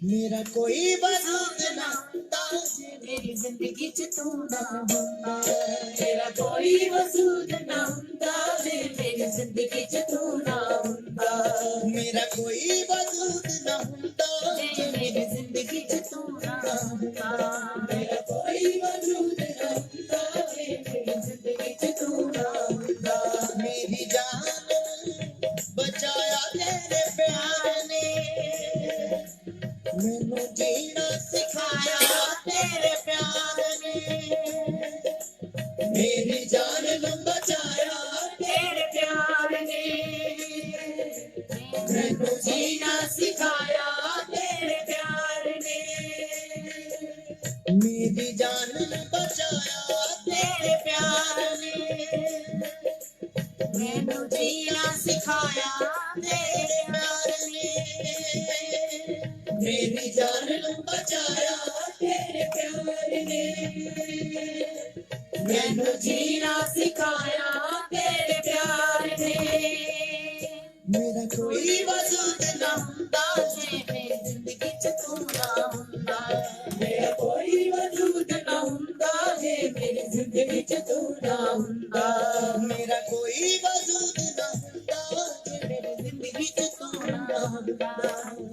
मेरा कोई वजूद ना हुंदा जे मेरी जिंदगी च तू ना हुंदा। मेरा कोई वजूद ना हुंदा जे मेरी जिंदगी च तू ना हुंदा। मेरा कोई वजूद ना हुंदा जे मेरी जिंदगी च तू ना हुंदा। मेरा कोई वजूद ना हुंदा जे मेरी जिंदगी च तू ना हुंदा। मेरी जान बचाया तेरे प्यार ने, मैनू जीना सिखाया तेरे प्यार ने। मेरी जान नू बचाया तेरे प्यार ने, मैनू जीना सिखाया तेरे प्यार ने। मेरी जान नू बचाया तेरे प्यार ने, मैनू जीना सिखाया तेरे प्यार ने। मेरी जान नू बचाया तेरे प्यार ने, मैनू जीना सिखाया तेरे प्यार ने। मेरा कोई वजूद ना हुंदा जे मेरी जिंदगी च तू ना हुंदा। मेरा कोई वजूद ना हुंदा जे मेरी जिंदगी च तू ना हुंदा। मेरा कोई वजूद ना हुंदा जे मेरी जिंदगी च तू ना हुंदा।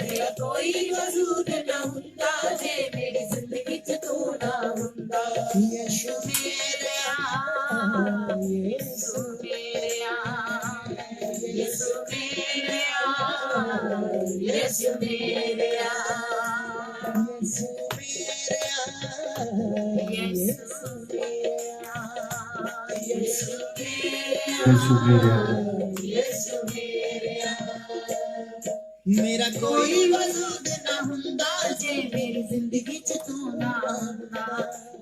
मेरा कोई वजूद ना हुंदा जे मेरी जिंदगी च तू ना हुंदा। यीशु मेरेया, यीशु मेरेया, यीशु मेरेया, यीशु मेरेया, यीशु मेरेया, यीशु मेरेया, यीशु मेरेया, यीशु मेरेया। मेरा कोई वजूद ना हुंदा जे मेरी जिंदगी च तू ना हुंदा।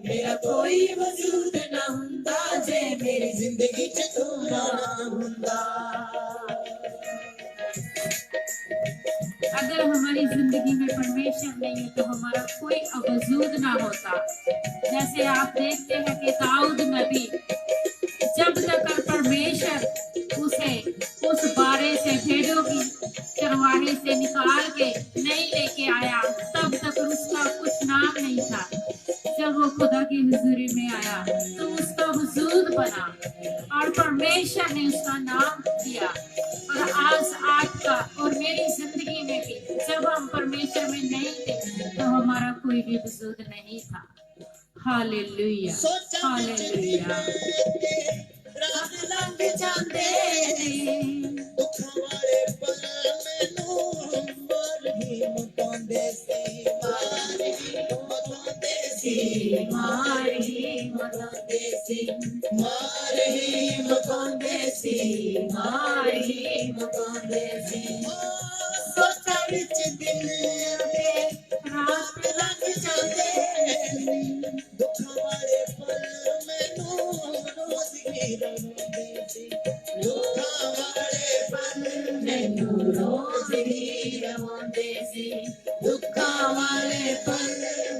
मेरा कोई वजूद ना हुंदा जे मेरी जिंदगी च तू ना हुंदा। अगर हमारी जिंदगी में परमेश्वर नहीं है तो हमारा कोई वजूद ना होता। जैसे आप देखते हैं कि दाऊद नबी जब तक परमेश्वर उसे उस बारे से भेड़ों की चरवाहे से निकाल के नहीं लेके आया तब तक उसका कुछ नाम नहीं था। जब वो खुदा की हुजूरी में आया तो उसका वजूद बना और परमेश्वर ने उसका नाम दिया। और आज आपका और मेरी जिंदगी में भी जब हम परमेश्वर में नहीं थे तो हमारा कोई भी वजूद नहीं था। Hallelujah, hallelujah. रात लंघ जांदे ने दुख वाले पल मैनू मार ही मुकांदे सी, मार ही मुकांदे सी, मार ही मुकांदे सी, मार ही मुकांदे सी, मार ही मुकांदे सी। सोचा विच दिल दे रात लंघ जांदे ने दुख वाले पल मैनू रोज ही रवांदे सी। दुख वाले पल मैनू रोज ही रवांदे सी। दुख वाले पल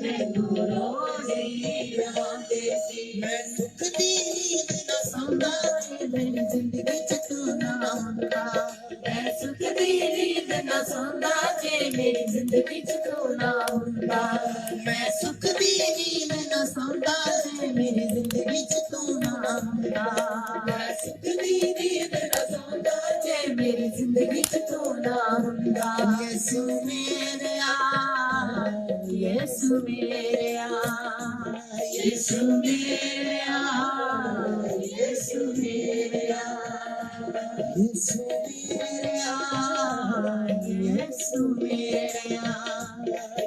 मैनू रोज ही रवांदे सी। मैं सुख दी नींद ना सौंदा जे मेरी जिंदगी च तू ना हुंदा। मैं सुख दी नींद ना सौंदा जे मेरी जिंदगी च तू ना हुंदा। मैं सुख दी नींद ना सौंदा जे मेरी जिंदगी च तू ना हुंदा। मैं सुख दी नींद ना सौंदा जे मेरी जिंदगी च तू ना हुंदा। यीशु मेरेया, यीशु मेरेया, यीशु मेरेया, यीशु मेरेया, यीशु मेरेया, यीशु मेरेया,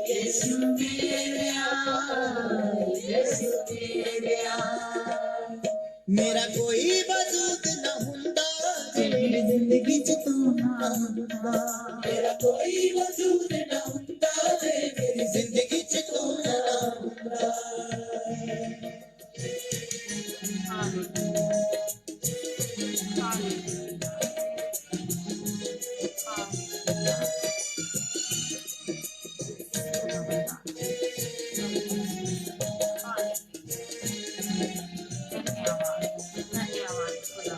यीशु मेरेया, यीशु मेरेया। मेरा कोई वजूद ना हुंदा जे मेरी जिंदगी च तू ना हुंदा। मेरा कोई वजूद ना हुंदा जे मेरी जिंदगी च तू ना हुंदा। Hallelujah, hallelujah, hallelujah. धन्यवाद, धन्यवाद खुदा,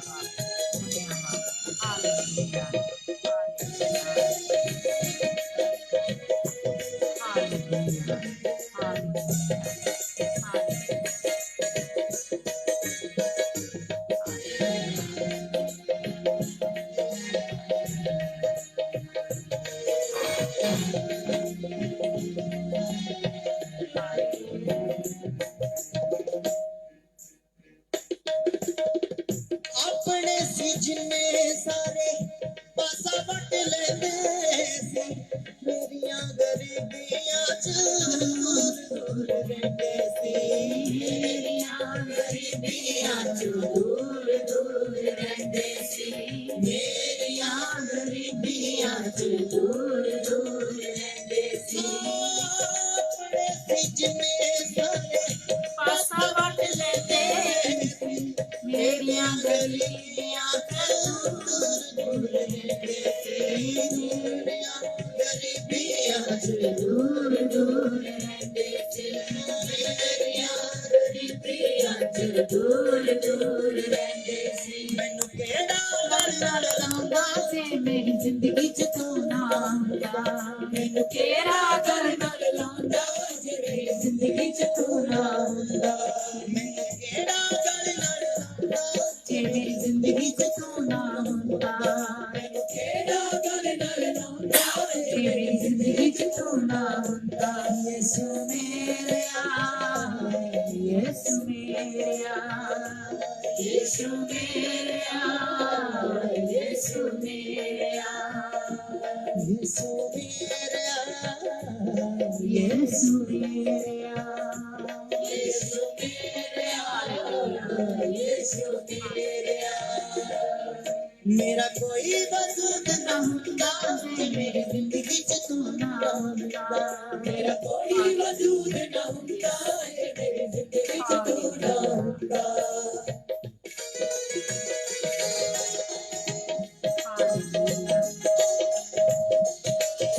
धन्यवाद। हालेलुया, हालेलुया, हालेलुया, अपने सी जिन्ने सारे पासा वट लेंदे सी मेरियां गरीबियां च दूर दूर रहंदे सी मेरियां गरीबियां च दूर दूर रहंदे सी मेरियां गरीबियां च दूर दूर रहंदे सी अपने सी जिन्ने सारे पासा वट लेते मेरियां गरीबियां च दूर दूर रहंदे सी मेरियां गरीबियां च दूर दूर रहंदे सी मेरियां गरीबियां च दूर दूर रहंदे सी मैनू केड़ा गल नाल लांदा से मेरी जिंदगी च तू ना हुंदा मैनू केड़ा गल नाल लांदा जे मेरी जिंदगी च तू ना हुंदा मैनू केड़ा गल नाल लांदा जे मेरी जिंदगी च तू ना हुंदा मैनू केड़ा गल नाल लांदा जे मेरी जिंदगी च तू ना हुंदा यीशु मेरेया यीशु मेरेया यीशु मेरेया यीशु मेरेया यीशु मेरेया यीशु मेरेया यीशु मेरेया यीशु मेरेया मेरा कोई वजूद ना हुंदा जे मेरी जिंदगी च तू ना हुंदा मेरा कोई वजूद ना हुंदा जे मेरी जिंदगी च तू ना हुंदा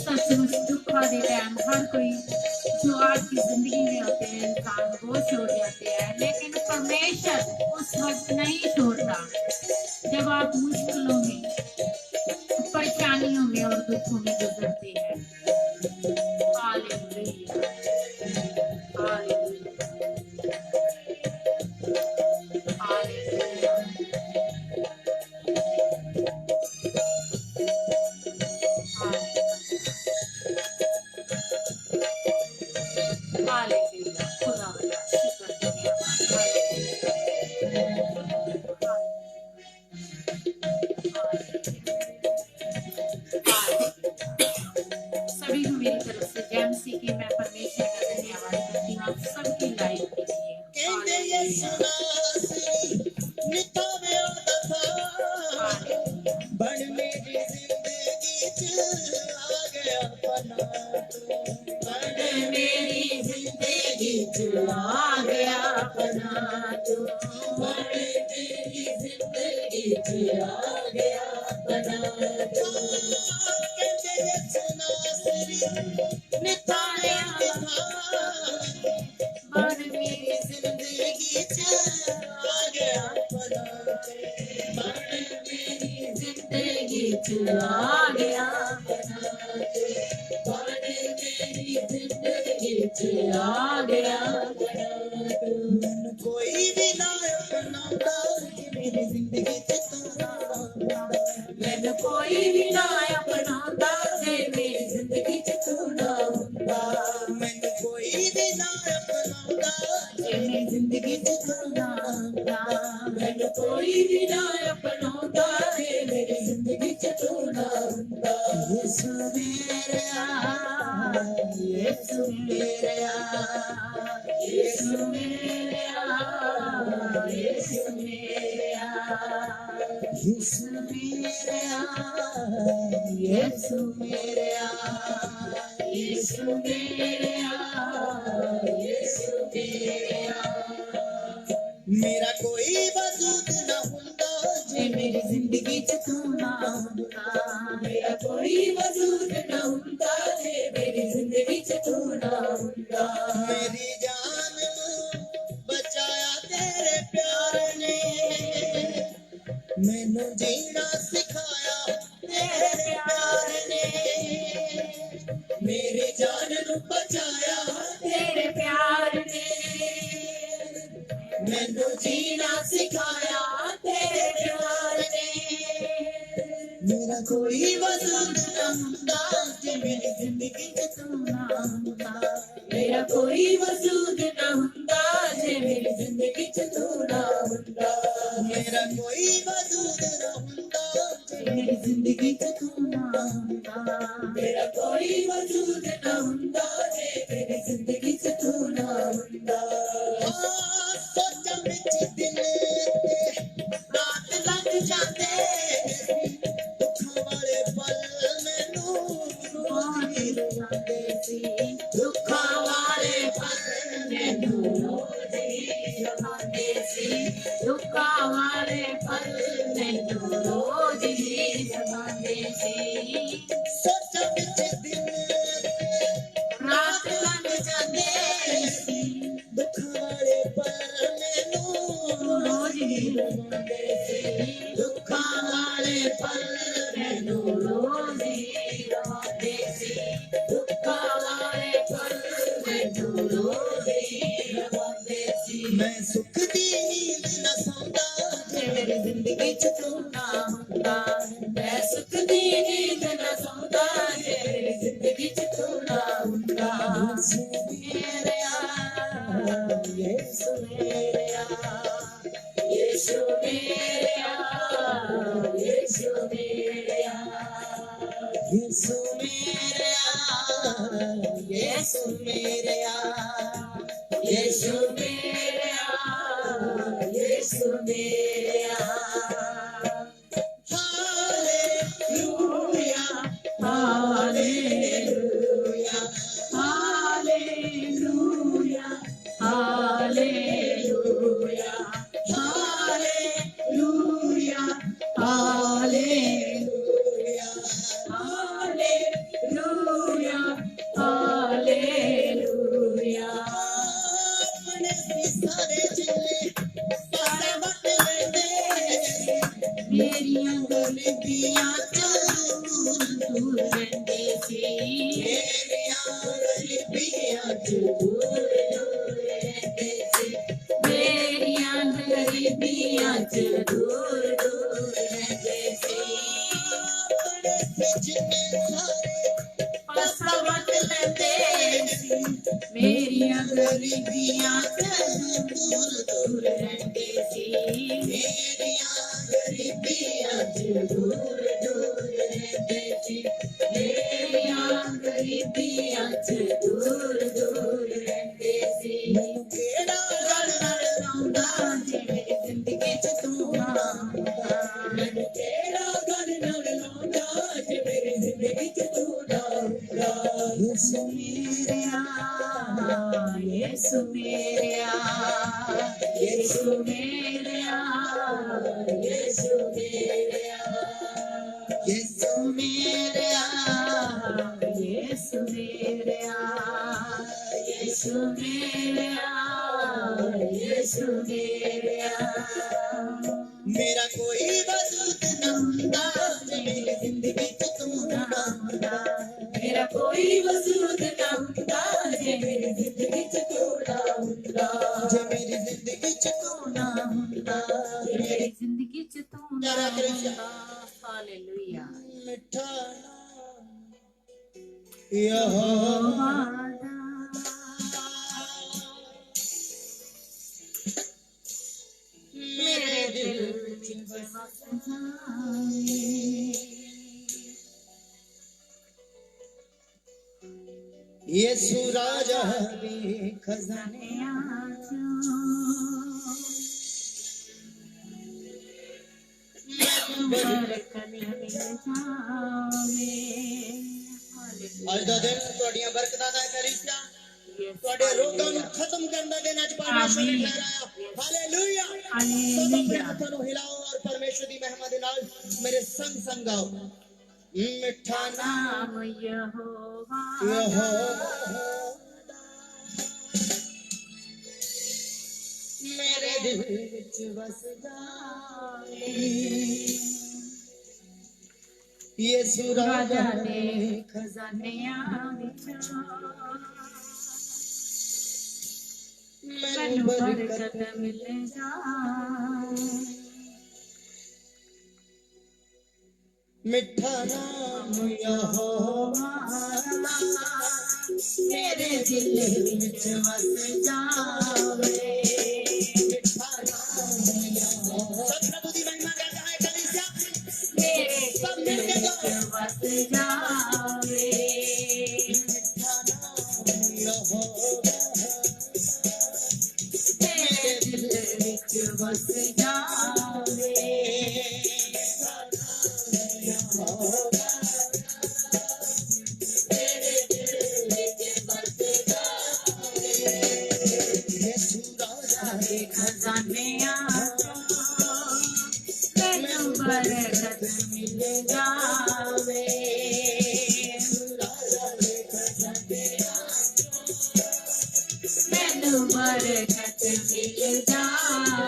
सचमुच दुख वाले टाइम हर कोई जो आज की जिंदगी में होते हैं इंसान वो छोड़ जाते हैं, लेकिन परमेश्वर उस वक्त नहीं छोड़ता जब आप मुश्किलों में, परेशानियों में और दुखों में गुजरते हैं। Hallelujah, hallelujah, hallelujah, hallelujah. खुदा का शुक्र, धन्यवाद। सभी को मेरी तरफ से जैमसी की मैं परमेश्वर का धन्यवाद करती हूँ आप सबकी लाइफ के लिए। कहंदे यीशु नासरी निता में आदा था बन मेरी जिंदगी च आ गया पना तू बन मेरी जिंदगी च आ गया पना तू बन मेरी जिंदगी च आ गया पना तू कहंदे यीशु नासरी निता में आदा था बन मेरी जिंदगी च आ गया पना बन मेरी जिंदगी च आ गया पना बन मेरी जिंदगी च आ गया पना मैनू कोई भी ना अपनांदा कि मेरी जिंदगी च तू ना आंदा मैनू कोई भी ना अपनांदा जे मेरी जिंदगी च तू ना हुंदा मैनू कोई भी ना अपनांदा जे मेरी जिंदगी च तू ना आंदा मैनू कोई भी ना अपनांदा जे मेरी जिंदगी च तू ना हुंदा यीशु मेरेया यीशु मेरेया यीशु मेरेया यीशु मेरेया यीशु मेरेया यीशु मेरेया यीशु मेरेया यीशु मेरेया मेरा कोई वजूद ना हुंदा जे मेरी जिंदगी च तू ना हुंदा मेरा कोई वजूद ना हुंदा जे मेरी जिंदगी च तू ना हुंदा मेरी जान नू बचाया तेरे प्यार ने मैनू जीना सिखाया तेरे प्यार ने मेरी जान नू बचाया तेरे प्यार ने मैनू जीना सिखाया तेरे प्यार ने मेरा कोई वजूद ना हुंदा जे मेरी जिंदगी च तू ना हुंदा मेरा कोई वजूद ना हुंदा जे मेरी जिंदगी च तू ना हुंदा मेरा कोई वजूद ना हुंदा जे मेरी जिंदगी च तू ना हुंदा मेरा कोई वजूद ना हुंदा जे मेरी जिंदगी च तू ना हुंदा सोचां विच दिन ते रात लंघ जांदे दुखां वाले पल मैनू रोज ही रुलांदे सी दुखां वाले पल मैनू रोज ही रुलांदे सी दुखा वाले पल मैनू रोज ही जगांदे सी सोचां विच दिन रात लंघ जांदे सी दुखां वाले पल मैनू रोज ही जगांदे सी दुखां वाले पल मैनू रोज ही जगांदे सी दुखा वाले पल मैनू रोज ही जगांदे सी मैं सुख दी नींद न सौंदा जे मेरी जिंदगी च तू ना हुंदा मैं सुख दी नींद न सौंदा जे मेरी जिंदगी च तू ना हुंदा यीशु मेरेया यीशु मेरेया यीशु मेरेया यीशु मेरेया यीशु मेरेया यीशु मेरेया यीशु मेरेया hallelujah hallelujah hallelujah hallelujah hallelujah hallelujah hallelujah hallelujah अपने सारे जिले सारे वट लेंदे मेरियां गरीबियां दूर दूर रहंदे सी मेरियां गरीबियां च दूर दूर रहंदे सी मेरियां गरीबियां च दूर दूर रहंदे सी अपने जिन्ने सारे पासा वट लैंदे सी मेरियां गरीबियां च दूर दूर रहंदे सी मेरियां गरीबियां च दूर दूर रहंदे सी मेरियां गरीबियां च दूर दूर रहंदे सी मैनू केड़ा गल नाल लाउंदा जे मेरी जिंदगी च तू ना हुंदा मैनू केड़ा गल नाल लाउंदा जे मेरी जिंदगी च तू ना हुंदा यीशु मेरेया यीशु मेरेया यीशु मेरेया यीशु मेरेया यीशु मेरेया यीशु मेरेया यीशु मेरेया यीशु मेरेया मेरा कोई वजूद न हुंदा जे मेरी जिंदगी च तू ना हुंदा मेरा कोई वजूद न हुंदा जे मेरी जिंदगी च तू ना हुंदा जे मेरी जिंदगी च तू ना हुंदा जे मेरी जिंदगी च तू ना जरा कृष्ण। हुंदा हालेलुया मिठा यहोवा वादा मेरे दिल दिल च च बस बस जाए यीशु राजा दे खजाने ਅੱਜ ਦਾ ਦਿਨ ਤੁਹਾਡੀਆਂ ਬਰਕਤਾਂ ਦਾ ਕਰੀਸ਼ਾ ਤੁਹਾਡੇ ਰੋਗਾਂ ਨੂੰ ਖਤਮ ਕਰਨ ਦਾ ਦਿਨ ਅੱਜ ਪਰਮੇਸ਼ਰ ਨੇ ਠਹਿਰਾਇਆ ਹਾਲੇਲੂਇਆ ਹਾਲੇਲੂਇਆ ਹੱਥਾਂ ਨੂੰ ਹਿਲਾਓ ਔਰ ਪਰਮੇਸ਼ਰ ਦੀ ਮਹਿਮਾ ਦੇ ਨਾਲ ਮੇਰੇ ਸੰਗ ਸੰਗ ਗਾਓ ਮਿੱਠਾ ਨਾਮ ਨਾਮ ਯਹੋਵਾ ਯਹੋਵਾ ਮੇਰੇ ਦਿਲ ਵਿੱਚ ਵਸਦਾ ਯਿਸੂ ਰਾਜਾ ਰਾਜਾ ਨੇ ਨੇ ਖਜ਼ਾਨਿਆਂ ਵਿੱਚੋਂ मैनू बरकत मिल जाए। मिठा नाम यहोवा मेरे दिल विच वस जावे। मिठा नाम यहोवा सब प्रभु दी महिमा करता है कलीसिया मेरे दिल विच वस जावे। मिठा नाम यहोवा मेरे दिल विच वस जावे। खजानियां मैनू बरकत मिल जावे। मैनू बरकत मिल जावे।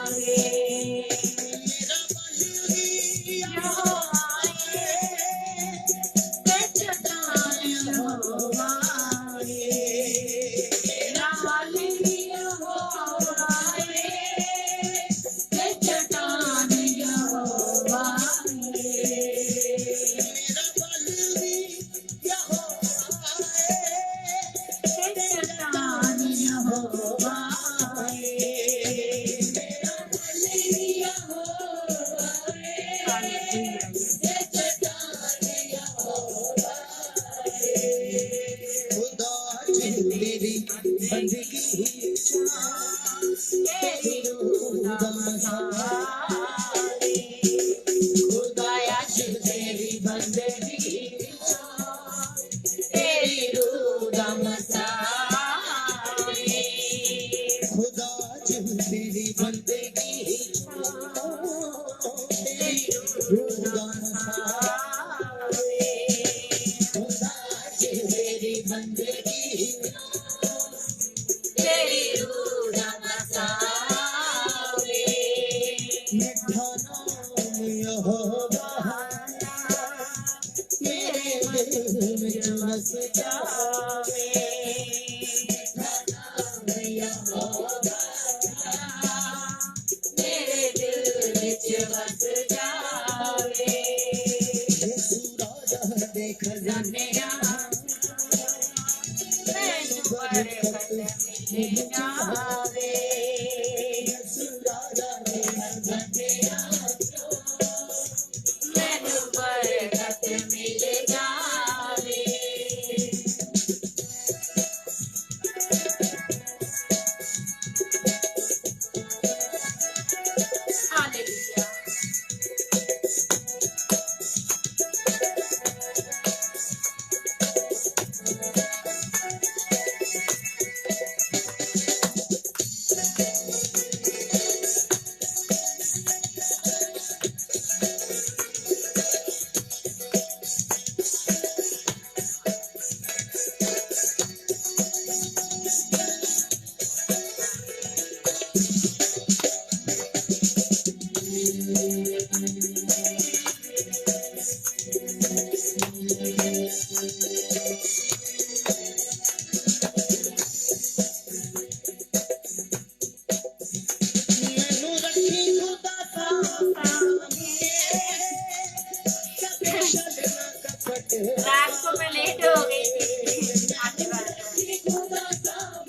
रात को मैं लेट हो गई थी आने वाले खुदा साम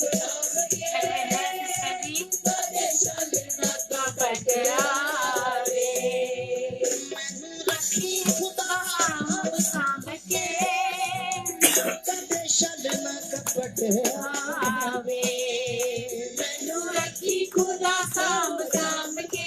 साम के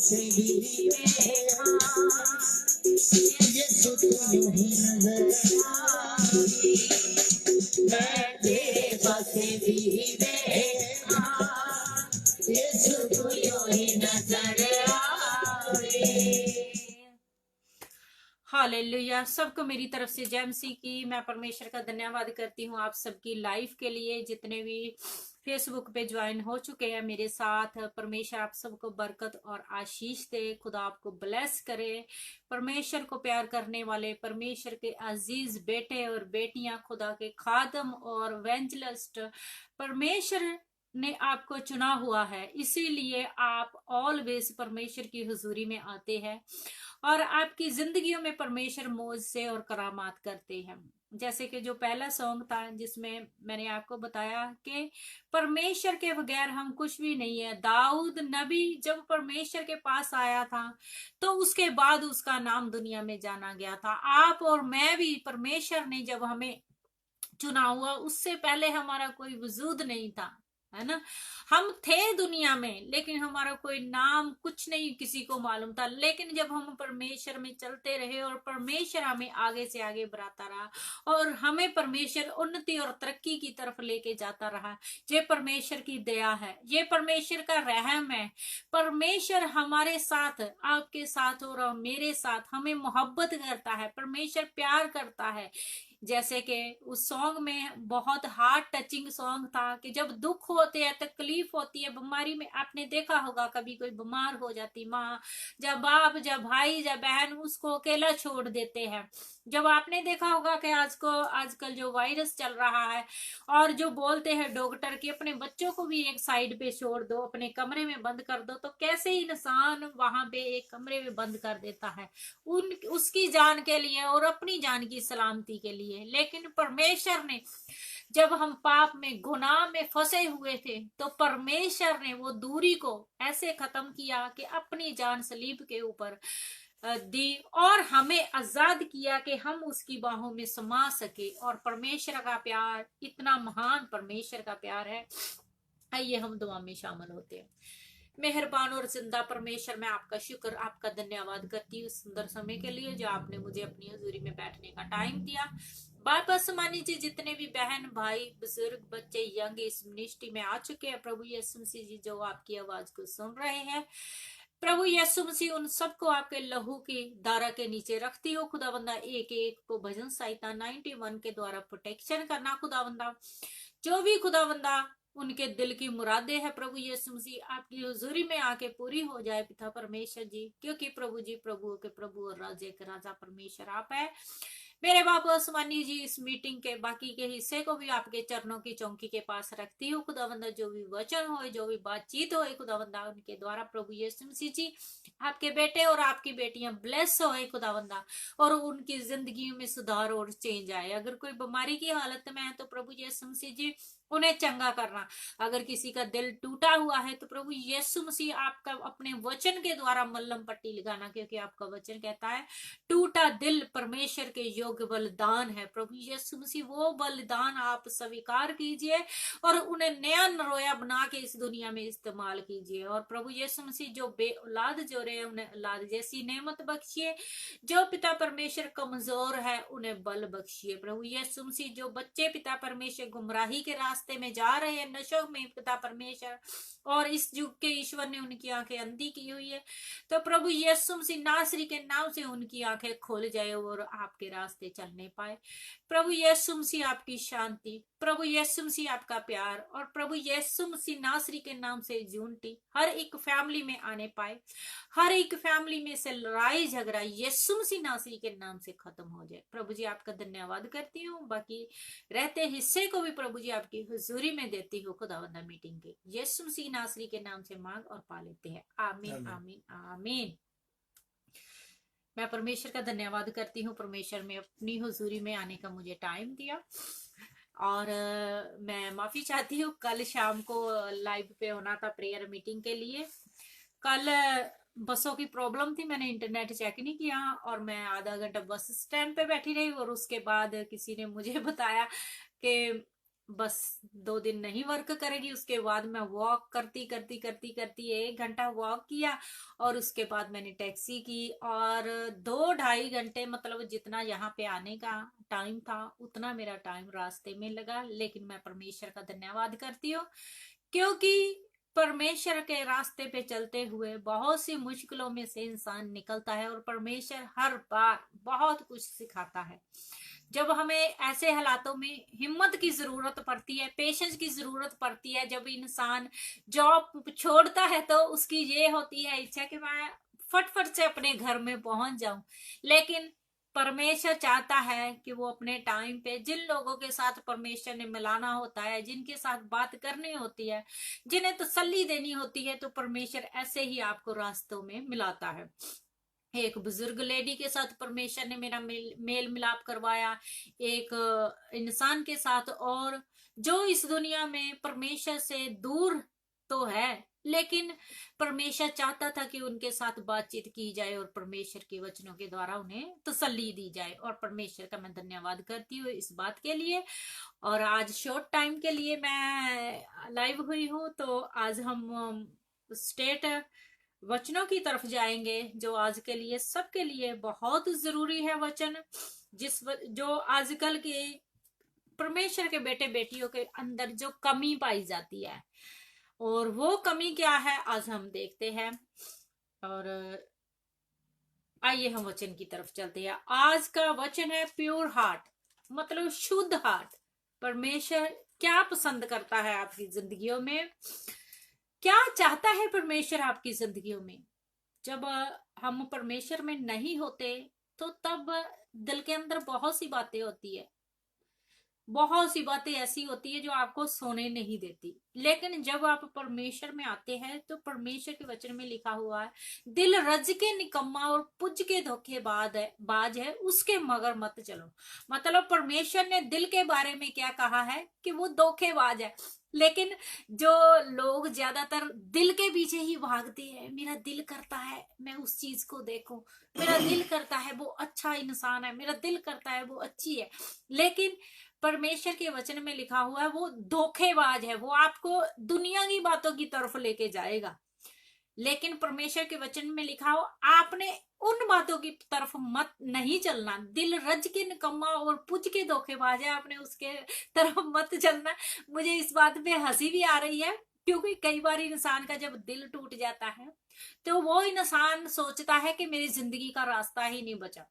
बसे भी यीशु तू यूं ही नजर आवे, मैं तेरे बसे भी यीशु तू यूं ही नजर आवे। हालेलुया। सबको मेरी तरफ से जय मसीह की। मैं परमेश्वर का धन्यवाद करती हूँ आप सबकी लाइफ के लिए, जितने भी फेसबुक पे ज्वाइन हो चुके हैं मेरे साथ। परमेश्वर आप सबको बरकत और आशीष दे, खुदा आपको ब्लेस करे। परमेश्वर को प्यार करने वाले परमेश्वर के अजीज बेटे और बेटियां, खुदा के खादम और वेंजलिस्ट, परमेश्वर ने आपको चुना हुआ है, इसीलिए आप ऑलवेज परमेश्वर की हुजूरी में आते हैं और आपकी जिंदगियों में परमेश्वर मौज से और करामात करते हैं। जैसे कि जो पहला सॉन्ग था जिसमें मैंने आपको बताया कि परमेश्वर के बगैर हम कुछ भी नहीं है। दाऊद नबी जब परमेश्वर के पास आया था तो उसके बाद उसका नाम दुनिया में जाना गया था। आप और मैं भी परमेश्वर ने जब हमें चुना हुआ, उससे पहले हमारा कोई वजूद नहीं था, है ना। हम थे दुनिया में लेकिन हमारा कोई नाम कुछ नहीं किसी को मालूम था। लेकिन जब हम परमेश्वर में चलते रहे और परमेश्वर हमें आगे से आगे बढ़ाता रहा और हमें परमेश्वर उन्नति और तरक्की की तरफ लेके जाता रहा, ये परमेश्वर की दया है, ये परमेश्वर का रहम है। परमेश्वर हमारे साथ, आपके साथ और मेरे साथ हमें मोहब्बत करता है, परमेश्वर प्यार करता है। जैसे कि उस सॉन्ग में बहुत हार्ट टचिंग सॉन्ग था कि जब दुख होते हैं, तकलीफ होती है, बीमारी में, आपने देखा होगा कभी कोई बीमार हो जाती माँ, जब बाप, जब भाई, जब बहन उसको अकेला छोड़ देते हैं। जब आपने देखा होगा कि आजकल जो वायरस चल रहा है और जो बोलते हैं डॉक्टर कि अपने बच्चों को भी एक साइड पे छोड़ दो, अपने कमरे में बंद कर दो, तो कैसे इंसान वहां पे एक कमरे में बंद कर देता है उसकी जान के लिए और अपनी जान की सलामती के लिए। लेकिन परमेश्वर ने, जब हम पाप में, गुनाह में फंसे हुए थे, तो परमेश्वर ने वो दूरी को ऐसे खत्म किया कि अपनी जान सलीब के ऊपर दी और हमें आजाद किया कि हम उसकी बाहों में समा सके। और परमेश्वर का प्यार इतना महान परमेश्वर का प्यार है। आइए हम दुआ में शामिल होते हैं। मेहरबान और जिंदा परमेश्वर, मैं आपका शुक्र, आपका धन्यवाद करती हूँ सुंदर समय के लिए जो आपने मुझे अपनी हजूरी में बैठने का टाइम दिया। बाप आसमानी जी, जितने भी बहन भाई बुजुर्ग बच्चे यंग इस मिनिस्ट्री में आ चुके हैं, प्रभु यीशु मसीह जी जो आपकी आवाज को सुन रहे हैं, प्रभु यीशु मसीह उन सबको आपके लहू की धारा के नीचे रखती हो खुदावंदा। एक एक को भजन संहिता 91 के द्वारा प्रोटेक्शन करना खुदावंदा। जो भी खुदावंदा उनके दिल की मुरादें है प्रभु यीशु मसीह आपकी हुजूरी में आके पूरी हो जाए पिता परमेश्वर जी, क्योंकि प्रभु जी प्रभुओं के प्रभु और राजे के राजा परमेश्वर आप है। मेरे बाबू आसमानी जी, इस मीटिंग के बाकी के हिस्से को भी आपके चरणों की चौकी के पास रखती हूँ खुदावंदा। जो भी वचन हो, जो भी बातचीत हो खुदावंदा, उनके द्वारा प्रभु यीशु मसीह जी आपके बेटे और आपकी बेटियां ब्लेस हो खुदावंदा और उनकी जिंदगी में सुधार और चेंज आए। अगर कोई बीमारी की हालत में है तो प्रभु यीशु मसीह जी उन्हें चंगा करना। अगर किसी का दिल टूटा हुआ है तो प्रभु यीशु मसीह आपका अपने वचन के द्वारा मल्लम पट्टी लगाना, क्योंकि आपका वचन कहता है टूटा दिल परमेश्वर के योग्य बलिदान है। प्रभु यीशु मसीह वो बलिदान आप स्वीकार कीजिए और उन्हें नया नरोया बना के इस दुनिया में इस्तेमाल कीजिए। और प्रभु यीशु मसीह जो बे औलाद जो रहे उन्हें औलाद जैसी नेमत बख्शिए, जो पिता परमेश्वर कमजोर है उन्हें बल बख्शिए। प्रभु यीशु मसीह जो बच्चे पिता परमेश्वर गुमराही के रास्ते में जा रहे हैं, नशों में पिता परमेश्वर, और इस युग के ईश्वर ने उनकी आंखें अंधी की हुई है, तो प्रभु यीशु मसीह नासरी के नाम से उनकी आंखें खोल जाए और आपके रास्ते चलने पाए। प्रभु यीशु मसीह आपकी शांति, प्रभु यीशु मसीह आपका प्यार और प्रभु यीशु मसीह नासरी के नाम से यूनिटी हर एक फैमिली में आने पाए। हर एक फैमिली में से लड़ाई झगड़ा यीशु मसीह नासरी के नाम से खत्म हो जाए। प्रभु जी आपका धन्यवाद करती हूँ। बाकी रहते हिस्से को भी प्रभु जी आपकी हुजूरी में देती हूँ खुदावंदा। मीटिंग के यीशु मसीह नासरी के नाम से मांग और पा लेते हैं। आमीन आमीन आमीन। मैं परमेश्वर का धन्यवाद करती हूँ, परमेश्वर में अपनी हुजूरी में आने का मुझे टाइम दिया। और मैं माफी चाहती हूँ, कल शाम को लाइव पे होना था प्रेयर मीटिंग के लिए। कल बसों की प्रॉब्लम थी, मैंने इंटरनेट चेक नहीं किया और मैं आधा घंटा बस स्टैंड पे बैठी रही और उसके बाद किसी ने मुझे बताया कि बस 2 दिन नहीं वर्क करेगी। उसके बाद मैं वॉक करती करती करती करती 1 घंटा वॉक किया और उसके बाद मैंने टैक्सी की और 2-2.5 घंटे, मतलब जितना यहाँ पे आने का टाइम था उतना मेरा टाइम रास्ते में लगा। लेकिन मैं परमेश्वर का धन्यवाद करती हूँ, क्योंकि परमेश्वर के रास्ते पे चलते हुए बहुत सी मुश्किलों में से इंसान निकलता है और परमेश्वर हर बार बहुत कुछ सिखाता है। जब हमें ऐसे हालातों में हिम्मत की जरूरत पड़ती है, पेशेंस की जरूरत पड़ती है, जब इंसान जॉब छोड़ता है तो उसकी ये होती है इच्छा कि मैं फटफट से अपने घर में पहुंच जाऊं। लेकिन परमेश्वर चाहता है कि वो अपने टाइम पे जिन लोगों के साथ परमेश्वर ने मिलाना होता है, जिनके साथ बात करनी होती है, जिन्हें तसल्ली देनी होती है, तो परमेश्वर ऐसे ही आपको रास्तों में मिलाता है। एक बुजुर्ग लेडी के साथ परमेश्वर ने मेरा मेल मिलाप करवाया, एक इंसान के साथ, और जो इस दुनिया में परमेश्वर से दूर तो है, लेकिन परमेश्वर चाहता था कि उनके साथ बातचीत की जाए और परमेश्वर के वचनों के द्वारा उन्हें तसल्ली दी जाए। और परमेश्वर का मैं धन्यवाद करती हूँ इस बात के लिए। और आज शॉर्ट टाइम के लिए मैं लाइव हुई हूँ, तो आज हम स्टेट वचनों की तरफ जाएंगे, जो आज के लिए सबके लिए बहुत जरूरी है वचन, जो आजकल के परमेश्वर के बेटे बेटियों के अंदर जो कमी पाई जाती है, और वो कमी क्या है आज हम देखते हैं। और आइए हम वचन की तरफ चलते हैं। आज का वचन है प्योर हार्ट, मतलब शुद्ध हार्ट। परमेश्वर क्या पसंद करता है आपकी जिंदगियों में, क्या चाहता है परमेश्वर आपकी जिंदगियों में। जब हम परमेश्वर में नहीं होते तो तब दिल के अंदर बहुत सी बातें होती है, बहुत सी बातें ऐसी होती है जो आपको सोने नहीं देती। लेकिन जब आप परमेश्वर में आते हैं तो परमेश्वर के वचन में लिखा हुआ है, दिल रज के निकम्मा और पुज के बाज है उसके मगर मत चलो। मतलब परमेश्वर ने दिल के बारे में क्या कहा है कि वो धोखेबाज है। लेकिन जो लोग ज्यादातर दिल के पीछे ही भागते हैं, मेरा दिल करता है मैं उस चीज को देखूं, मेरा दिल करता है वो अच्छा इंसान है, मेरा दिल करता है वो अच्छी है, लेकिन परमेश्वर के वचन में लिखा हुआ है वो धोखेबाज है, वो आपको दुनिया की बातों की तरफ लेके जाएगा। लेकिन परमेश्वर के वचन में लिखा हो आपने उन बातों की तरफ मत नहीं चलना। दिल रज के निकम्मा और पुज के धोखेबाज है, आपने उसके तरफ मत चलना। मुझे इस बात पे हंसी भी आ रही है, क्योंकि कई बार इंसान का जब दिल टूट जाता है तो वो इंसान सोचता है कि मेरी जिंदगी का रास्ता ही नहीं बचा।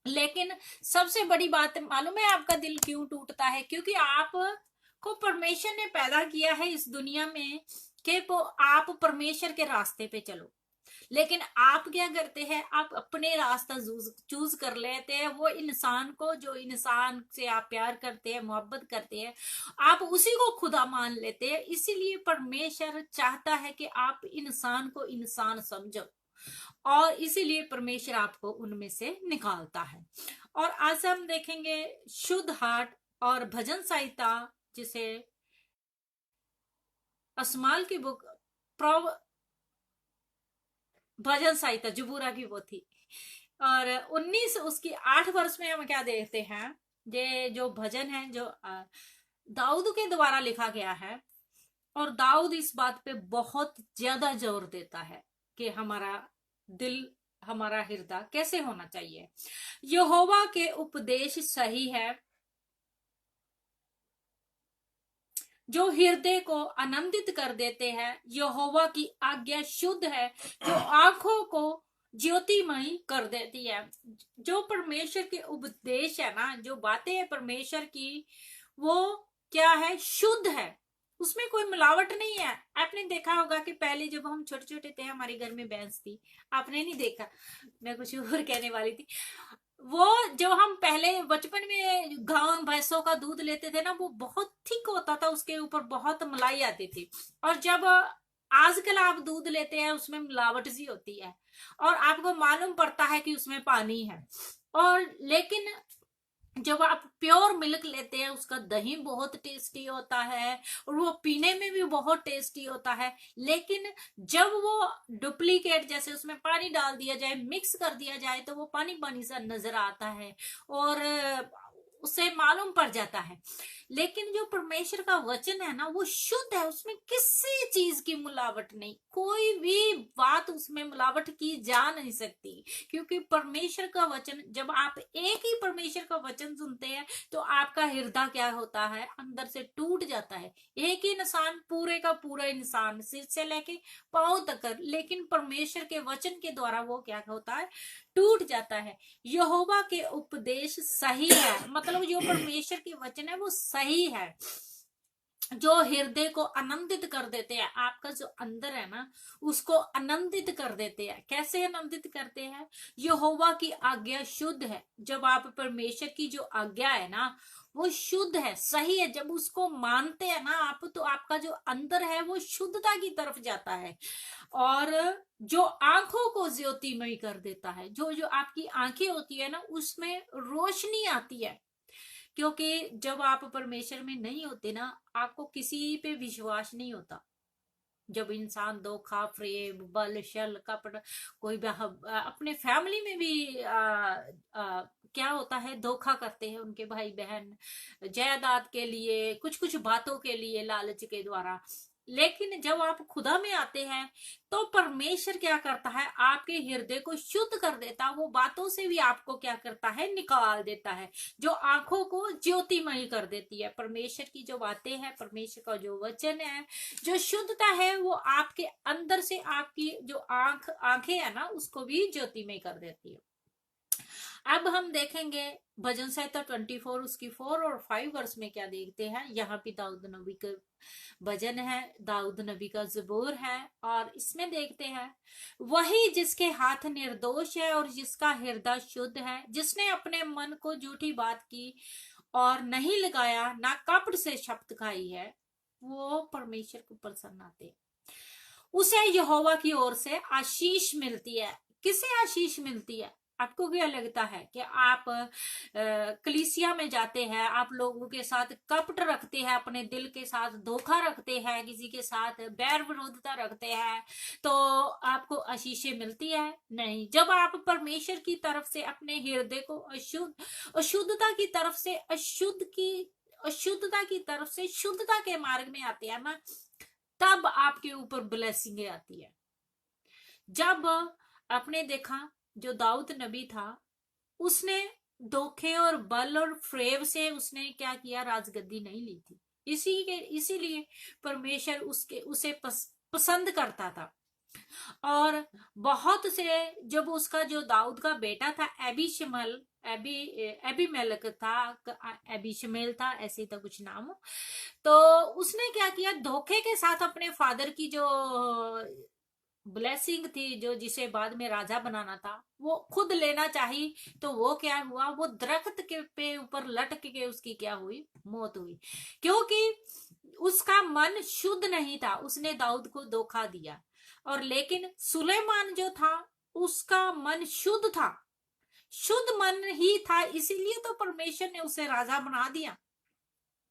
लेकिन सबसे बड़ी बात मालूम है आपका दिल क्यों टूटता है? क्योंकि आप को परमेश्वर ने पैदा किया है इस दुनिया में कि आप परमेश्वर के रास्ते पे चलो। लेकिन आप क्या करते हैं, आप अपने रास्ता चूज कर लेते हैं। वो इंसान को, जो इंसान से आप प्यार करते हैं, मोहब्बत करते हैं, आप उसी को खुदा मान लेते हैं। इसीलिए परमेश्वर चाहता है कि आप इंसान को इंसान समझो, और इसीलिए परमेश्वर आपको उनमें से निकालता है। और आज हम देखेंगे शुद्ध हार्ट और भजन संहिता, जिसे असमाल की बुक भजन संहिता जबूरा की वो थी। और 19 उसकी 8 वर्ष में हम क्या देखते हैं, ये जो भजन है जो दाऊद के द्वारा लिखा गया है। और दाऊद इस बात पे बहुत ज्यादा जोर देता है कि हमारा दिल, हमारा हृदय कैसे होना चाहिए। यहोवा के उपदेश सही है, जो हृदय को आनंदित कर देते हैं। यहोवा की आज्ञा शुद्ध है, जो आंखों को ज्योतिमयी कर देती है। जो परमेश्वर के उपदेश है ना, जो बातें है परमेश्वर की, वो क्या है? शुद्ध है, उसमें कोई मिलावट नहीं है। आपने देखा होगा कि पहले जब हम छोटे छोटे थे हमारे घर में भैंस थी, आपने नहीं देखा, मैं कुछ और कहने वाली थी। वो जो हम पहले बचपन में गांव भैंसों का दूध लेते थे ना, वो बहुत थिक होता था, उसके ऊपर बहुत मलाई आती थी। और जब आजकल आप दूध लेते हैं उसमें मिलावट सी होती है और आपको मालूम पड़ता है कि उसमें पानी है। और लेकिन जब आप प्योर मिल्क लेते हैं उसका दही बहुत टेस्टी होता है और वो पीने में भी बहुत टेस्टी होता है। लेकिन जब वो डुप्लीकेट, जैसे उसमें पानी डाल दिया जाए, मिक्स कर दिया जाए, तो वो पानी पानी सा नजर आता है और उसे मालूम पड़ जाता है। लेकिन जो परमेश्वर का वचन है ना, वो शुद्ध है, उसमें किसी चीज की मिलावट नहीं, कोई भी बात उसमें मिलावट की जा नहीं सकती। क्योंकि परमेश्वर का वचन, जब आप एक ही परमेश्वर का वचन सुनते हैं तो आपका हृदय क्या होता है, अंदर से टूट जाता है। एक ही इंसान, पूरे का पूरा इंसान, सिर से लेके पांव तक, लेकिन परमेश्वर के वचन के द्वारा वो क्या होता है, टूट जाता है। यहोवा के उपदेश सही है, मतलब जो परमेश्वर के वचन है वो सही है, जो हृदय को आनंदित कर देते हैं, आपका जो अंदर है ना उसको आनंदित कर देते हैं। कैसे आनंदित करते हैं? यहोवा की आज्ञा शुद्ध है। जब आप परमेश्वर की जो आज्ञा है ना वो शुद्ध है, सही है, जब उसको मानते हैं ना आप, तो आपका जो अंदर है वो शुद्धता की तरफ जाता है, और जो आंखों को ज्योतिमय कर देता है। जो जो आपकी आंखें होती है ना उसमें रोशनी आती है। क्योंकि जब आप परमेश्वर में नहीं होते ना, आपको किसी पे विश्वास नहीं होता। जब इंसान धोखा, फ्रेब, बल, छल, कपट, कोई अपने फैमिली में भी क्या होता है, धोखा करते हैं उनके भाई बहन, जायदाद के लिए, कुछ कुछ बातों के लिए, लालच के द्वारा। लेकिन जब आप खुदा में आते हैं तो परमेश्वर क्या करता है, आपके हृदय को शुद्ध कर देता है, वो बातों से भी आपको क्या करता है, निकाल देता है, जो आंखों को ज्योतिमय कर देती है। परमेश्वर की जो बातें हैं, परमेश्वर का जो वचन है, जो शुद्धता है, वो आपके अंदर से आपकी जो आंखें है ना उसको भी ज्योतिमय कर देती है। अब हम देखेंगे भजन संहिता 24 उसकी 4 और 5 वर्ष में क्या देखते हैं। यहाँ पे दाऊद नबी का भजन है, दाऊद नबी का ज़बूर है, और इसमें देखते हैं, वही जिसके हाथ निर्दोष है और जिसका हृदय शुद्ध है, जिसने अपने मन को झूठी बात की और नहीं लगाया, ना कपट से शपथ खाई है, वो परमेश्वर को प्रसन्न आते, उसे यहोवा की ओर से आशीष मिलती है। किसे आशीष मिलती है? आपको क्या लगता है कि आप कलीसिया में जाते हैं, आप लोगों के साथ कपट रखते हैं, अपने दिल के साथ धोखा रखते हैं, किसी के साथ बैर विरोधता रखते हैं, तो आपको आशीषें मिलती है? नहीं। जब आप परमेश्वर की तरफ से अपने हृदय को अशुद्धता की तरफ से अशुद्धता की तरफ से शुद्धता के मार्ग में आते हैं ना, तब आपके ऊपर ब्लेसिंग आती है। जब आपने देखा जो दाऊद नबी था, उसने धोखे और बल और फ्रेब से उसने क्या किया, राजगद्दी नहीं ली थी। इसीलिए परमेश्वर उसे पसंद करता था। और बहुत से, जब उसका जो दाऊद का बेटा था एबीमेलेक था, एबीशमेल था, ऐसे था कुछ नाम, तो उसने क्या किया, धोखे के साथ अपने फादर की जो ब्लेसिंग थी, जो जिसे बाद में राजा बनाना था, वो खुद लेना चाहिए, तो वो क्या हुआ, वो दरख्त के पे ऊपर लटक के उसकी क्या हुई, मौत हुई, क्योंकि उसका मन शुद्ध नहीं था, उसने दाऊद को धोखा दिया। और लेकिन सुलेमान जो था उसका मन शुद्ध था, शुद्ध मन ही था, इसीलिए तो परमेश्वर ने उसे राजा बना दिया।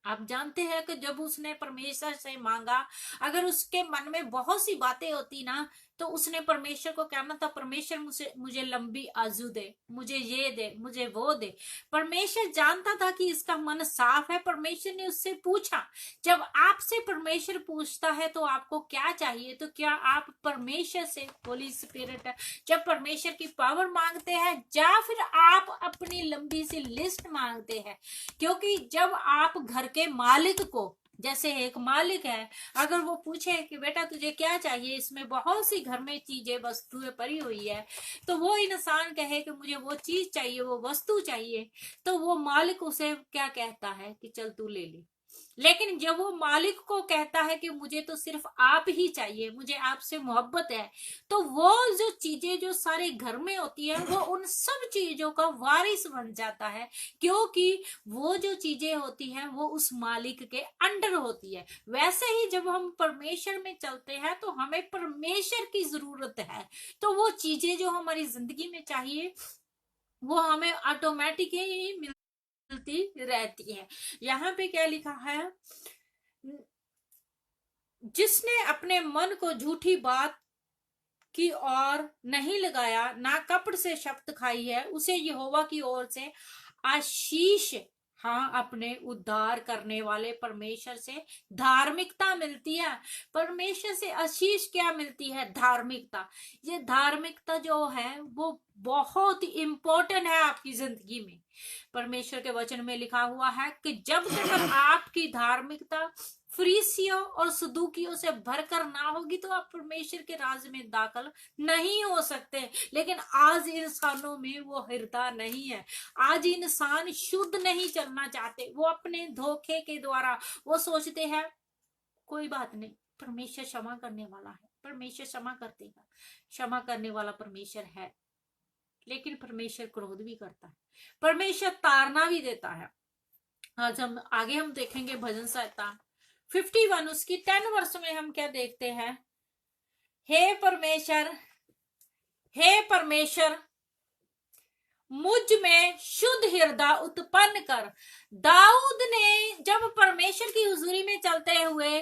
आप जानते हैं कि जब उसने परमेश्वर से मांगा, अगर उसके मन में बहुत सी बातें होती ना, तो उसने परमेश्वर को कहना था, परमेश्वर मुझे लंबी आयु दे, मुझे ये दे, मुझे वो दे। परमेश्वर जानता था कि इसका मन साफ है। परमेश्वर ने उससे पूछा। जब आपसे परमेश्वर पूछता है तो आपको क्या चाहिए, तो क्या आप परमेश्वर से, होली स्पिरिट, जब परमेश्वर की पावर मांगते हैं, या फिर आप अपनी लंबी सी लिस्ट मांगते हैं? क्योंकि जब आप घर के मालिक को, जैसे एक मालिक है, अगर वो पूछे कि बेटा तुझे क्या चाहिए, इसमें बहुत सी घर में चीजें, वस्तुएं पड़ी हुई है, तो वो इंसान कहे कि मुझे वो चीज चाहिए, वो वस्तु चाहिए, तो वो मालिक उसे क्या कहता है कि चल तू ले ले। लेकिन जब वो मालिक को कहता है कि मुझे तो सिर्फ आप ही चाहिए, मुझे आपसे मोहब्बत है, तो वो जो चीजें जो सारे घर में होती है, वो उन सब चीजों का वारिस बन जाता है, क्योंकि वो जो चीजें होती हैं वो उस मालिक के अंडर होती है। वैसे ही जब हम परमेश्वर में चलते हैं तो हमें परमेश्वर की जरूरत है, तो वो चीजें जो हमारी जिंदगी में चाहिए वो हमें ऑटोमेटिक ही मिलती रहती है। यहाँ पे क्या लिखा है, जिसने अपने मन को झूठी बात की और नहीं लगाया, ना कपट से शपथ खाई है, उसे यहोवा की ओर से आशीष हाँ, अपने उद्धार करने वाले परमेश्वर से धार्मिकता मिलती है। परमेश्वर से आशीष क्या मिलती है? धार्मिकता। ये धार्मिकता जो है वो बहुत इम्पोर्टेंट है आपकी जिंदगी में। परमेश्वर के वचन में लिखा हुआ है कि जब तक आपकी धार्मिकता फरीसियों और सदूकियों से भरकर ना होगी तो आप परमेश्वर के राज में दाखिल नहीं हो सकते। लेकिन आज इंसानों में वो हृदय नहीं है। आज इंसान शुद्ध नहीं चलना चाहते। वो अपने धोखे के द्वारा वो सोचते हैं कोई बात नहीं, परमेश्वर क्षमा करने वाला है, परमेश्वर क्षमा कर देगा। क्षमा करने वाला परमेश्वर है, लेकिन परमेश्वर क्रोध भी करता है, परमेश्वर ताड़ना भी देता है। आज हम आगे हम देखेंगे भजन संहिता 51 उसकी 10 वर्ष में हम क्या देखते हैं? हे परमेश्वर, हे परमेश्वर, मुझ में शुद्ध हृदय उत्पन्न कर। दाऊद ने जब परमेश्वर की हुजूरी में चलते हुए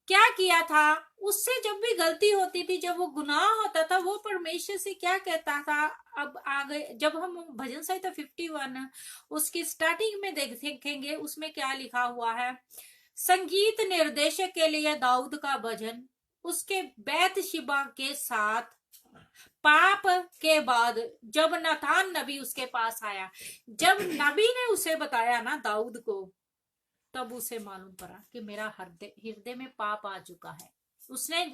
क्या किया था? उससे जब भी गलती होती थी, जब वो गुनाह होता था, वो परमेश्वर से क्या कहता था? अब आगे जब हम भजन संहिता 51 उसकी स्टार्टिंग में देखेंगे, उसमें क्या लिखा हुआ है? संगीत निर्देशक के लिए दाऊद का भजन, उसके बैतशिबा के साथ पाप के बाद जब नातान नबी उसके पास आया, जब नबी ने उसे बताया ना दाऊद को, तब उसे मालूम पड़ा कि मेरा हृदय में पाप आ चुका है। उसने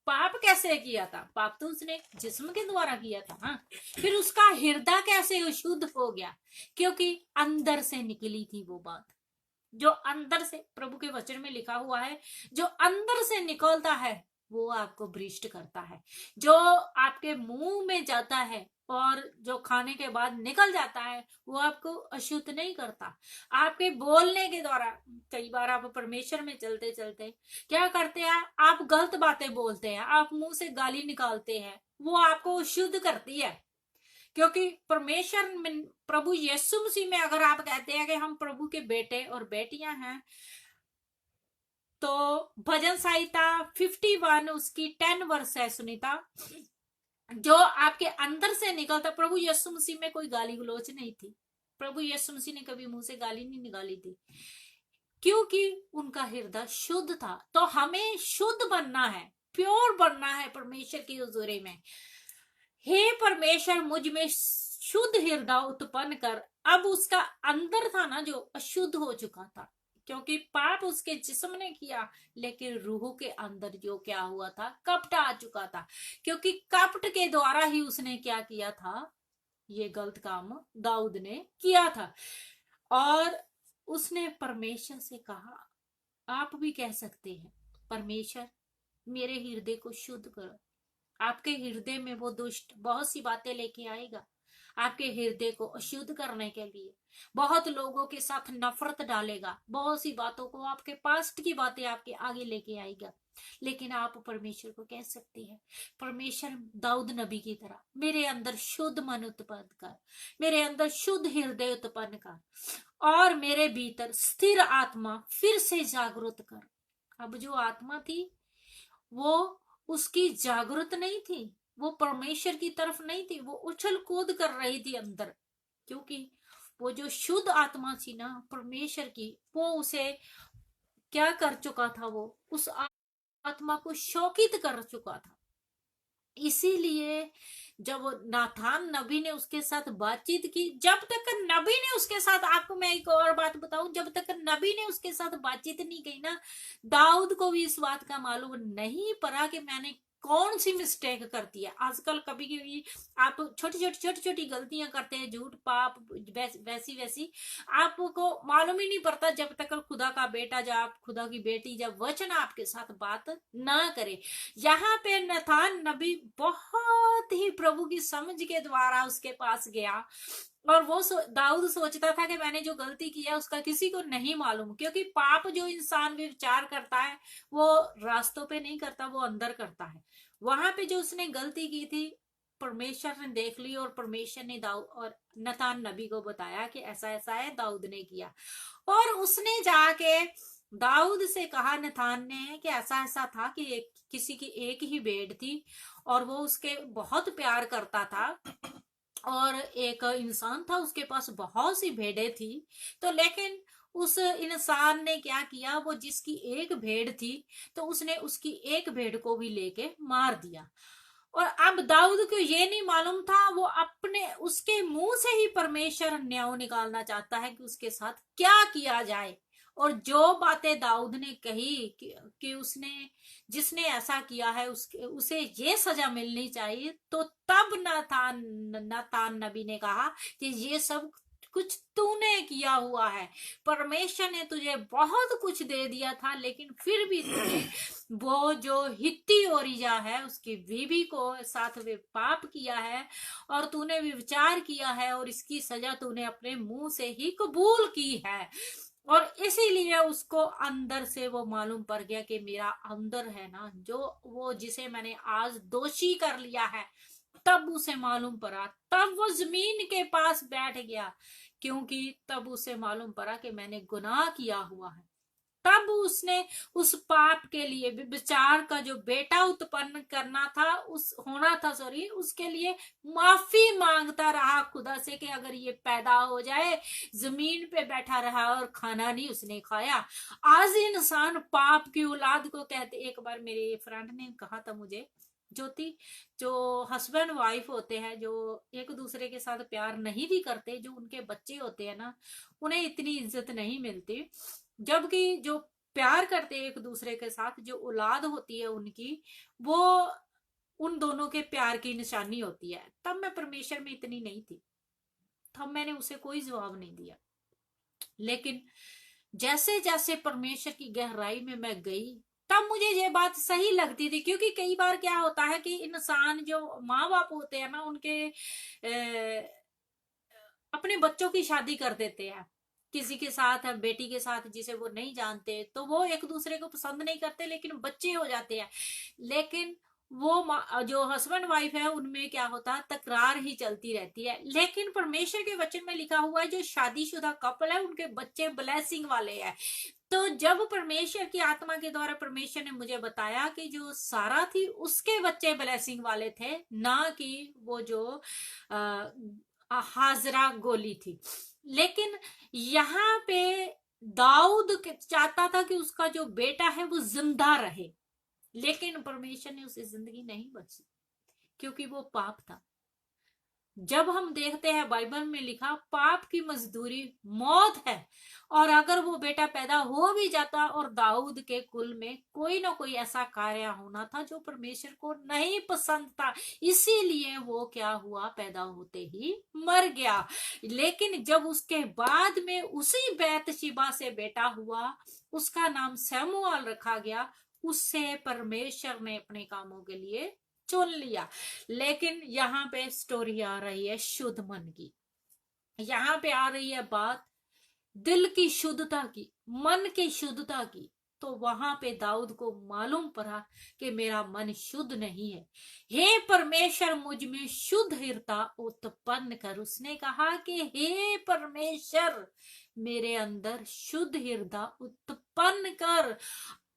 पाप कैसे किया था? पाप तो उसने जिस्म के द्वारा किया था ना। फिर उसका हृदय कैसे अशुद्ध हो गया? क्योंकि अंदर से निकली थी वो बात। जो अंदर से, प्रभु के वचन में लिखा हुआ है, जो अंदर से निकलता है वो आपको भ्रष्ट करता है। जो आपके मुंह में जाता है और जो खाने के बाद निकल जाता है वो आपको अशुद्ध नहीं करता। आपके बोलने के द्वारा कई बार आप परमेश्वर में चलते चलते क्या करते हैं? आप गलत बातें बोलते हैं, आप मुंह से गाली निकालते हैं, वो आपको अशुद्ध करती है। क्योंकि परमेश्वर में, प्रभु यीशु मसीह में अगर आप कहते हैं कि हम प्रभु के बेटे और बेटियां हैं, तो भजन संहिता 51 उसकी 10 वर्ष है सुनीता, जो आपके अंदर से निकलता। प्रभु यीशु मसीह में कोई गाली गलोच नहीं थी। प्रभु यीशु मसीह ने कभी मुंह से गाली नहीं निकाली थी, क्योंकि उनका हृदय शुद्ध था। तो हमें शुद्ध बनना है, प्योर बनना है परमेश्वर की हुजूरी में। हे परमेश्वर, मुझ में शुद्ध हृदय उत्पन्न कर। अब उसका अंदर था ना जो अशुद्ध हो चुका था, क्योंकि पाप उसके जिस्म ने किया, लेकिन रूह के अंदर जो क्या हुआ था? कपट आ चुका था। क्योंकि कपट के द्वारा ही उसने क्या किया था? ये गलत काम दाऊद ने किया था। और उसने परमेश्वर से कहा, आप भी कह सकते हैं, परमेश्वर मेरे हृदय को शुद्ध करो। आपके हृदय में वो दुष्ट बहुत सी बातें लेके आएगा, आपके हृदय को अशुद्ध करने के लिए बहुत लोगों के साथ नफरत डालेगा, बहुत सी बातों को, आपके पास्ट की बातें आपके आगे लेके आएगा। लेकिन आप परमेश्वर को कह सकते हैं, परमेश्वर दाऊद नबी की तरह मेरे अंदर शुद्ध मन उत्पन्न कर, मेरे अंदर शुद्ध हृदय उत्पन्न कर, और मेरे भीतर स्थिर आत्मा फिर से जागृत कर। अब जो आत्मा थी वो उसकी जागृत नहीं थी, वो परमेश्वर की तरफ नहीं थी, वो उछल कूद कर रही थी अंदर। क्योंकि वो जो शुद्ध आत्मा थी ना परमेश्वर की, वो उसे क्या कर चुका था? वो उस आत्मा को शोकित कर चुका था। इसीलिए जब नाथान नबी ने उसके साथ बातचीत की, जब तक नबी ने उसके साथ, आपको मैं एक और बात बताऊं, जब तक नबी ने उसके साथ बातचीत नहीं की ना, दाऊद को भी इस बात का मालूम नहीं पड़ा कि मैंने कौन सी मिस्टेक करती है। आजकल कभी कभी आप छोटी छोटी गलतियां करते हैं, झूठ पाप वैसी वैसी, आपको मालूम ही नहीं पड़ता जब तक खुदा का बेटा, जब खुदा की बेटी, जब वचन आपके साथ बात ना करे। यहाँ पे नाथान नबी बहुत ही प्रभु की समझ के द्वारा उसके पास गया, और वो दाऊद सोचता था कि मैंने जो गलती की है उसका किसी को नहीं मालूम। क्योंकि पाप जो इंसान भी विचार करता है वो रास्तों पे नहीं करता, वो अंदर करता है। वहां पे जो उसने गलती की थी परमेश्वर ने देख ली, और परमेश्वर ने दाऊद और नाथान नबी को बताया कि ऐसा ऐसा है, दाऊद ने किया। और उसने जाके दाऊद से कहा, नाथान ने, कि ऐसा ऐसा था कि किसी की एक ही भेड़ थी और वो उसके बहुत प्यार करता था, और एक इंसान था, उसके पास बहुत सी भेड़ें थी। तो लेकिन उस इंसान ने क्या किया, वो जिसकी एक भेड़ थी तो उसने उसकी एक भेड़ को भी लेके मार दिया। और अब दाऊद को ये नहीं मालूम था, वो अपने उसके मुंह से ही परमेश्वर न्याय निकालना चाहता है कि उसके साथ क्या किया जाए। और जो बातें दाऊद ने कही कि उसने जिसने ऐसा किया है उसके उसे ये सजा मिलनी चाहिए, तो तब नातान नबी ने कहा कि ये सब कुछ तूने किया हुआ है। परमेश्वर ने तुझे बहुत कुछ दे दिया था, लेकिन फिर भी तुझे वो जो हित्ती ओरिया है उसकी बीवी को साथ में पाप किया है, और तूने विचार किया है, और इसकी सजा तूने अपने मुंह से ही कबूल की है। और इसीलिए उसको अंदर से वो मालूम पड़ गया कि मेरा अंदर है ना, जो वो जिसे मैंने आज दोषी कर लिया है, तब उसे मालूम पड़ा, तब वो जमीन के पास बैठ गया, क्योंकि तब उसे मालूम पड़ा कि मैंने गुनाह किया हुआ है। तब उसने उस पाप के लिए विचार का जो बेटा उत्पन्न करना था उस होना था सॉरी, उसके लिए माफी मांगता रहा खुदा से कि अगर ये पैदा हो जाए, जमीन पे बैठा रहा और खाना नहीं उसने खाया। आज इंसान पाप की औलाद को कहते। एक बार मेरे फ्रेंड ने कहा था मुझे, ज्योति, जो हस्बैंड वाइफ होते हैं, जो एक दूसरे के साथ प्यार नहीं भी करते, जो उनके बच्चे होते हैं ना, उन्हें इतनी इज्जत नहीं मिलती, जबकि जो प्यार करते हैं एक दूसरे के साथ, जो औलाद होती है उनकी, वो उन दोनों के प्यार की निशानी होती है। तब मैं परमेश्वर में इतनी नहीं थी, तब मैंने उसे कोई जवाब नहीं दिया। लेकिन जैसे जैसे परमेश्वर की गहराई में मैं गई, तब मुझे ये बात सही लगती थी। क्योंकि कई बार क्या होता है कि इंसान, जो माँ बाप होते हैं ना, उनके अपने बच्चों की शादी कर देते हैं किसी के साथ, बेटी के साथ जिसे वो नहीं जानते, तो वो एक दूसरे को पसंद नहीं करते, लेकिन बच्चे हो जाते हैं। लेकिन वो जो हस्बैंड वाइफ है उनमें क्या होता है, तकरार ही चलती रहती है। लेकिन परमेश्वर के वचन में लिखा हुआ है, जो शादीशुदा कपल है उनके बच्चे ब्लेसिंग वाले हैं। तो जब परमेश्वर की आत्मा के द्वारा परमेश्वर ने मुझे बताया कि जो सारा थी उसके बच्चे ब्लेसिंग वाले थे, ना कि वो जो हाजरा गोली थी। लेकिन यहाँ पे दाऊद चाहता था कि उसका जो बेटा है वो जिंदा रहे, लेकिन परमेश्वर ने उसे जिंदगी नहीं बख्शी, क्योंकि वो पाप था। जब हम देखते हैं बाइबल में लिखा, पाप की मजदूरी मौत है। और अगर वो बेटा पैदा हो भी जाता, और दाऊद के कुल में कोई ना कोई ऐसा कार्य होना था जो परमेश्वर को नहीं पसंद था, इसीलिए वो क्या हुआ, पैदा होते ही मर गया। लेकिन जब उसके बाद में उसी बैतशिबा से बेटा हुआ, उसका नाम शमूएल रखा गया, उससे परमेश्वर ने अपने कामों के लिए चुन लिया। लेकिन यहाँ पे स्टोरी आ रही है शुद्ध मन की, यहाँ पे आ रही है बात दिल की शुद्धता की, मन की शुद्धता की। तो वहां पे दाऊद को मालूम पड़ा कि मेरा मन शुद्ध नहीं है, हे परमेश्वर मुझ में शुद्ध हृदय उत्पन्न कर। उसने कहा कि हे परमेश्वर मेरे अंदर शुद्ध हृदय उत्पन्न कर।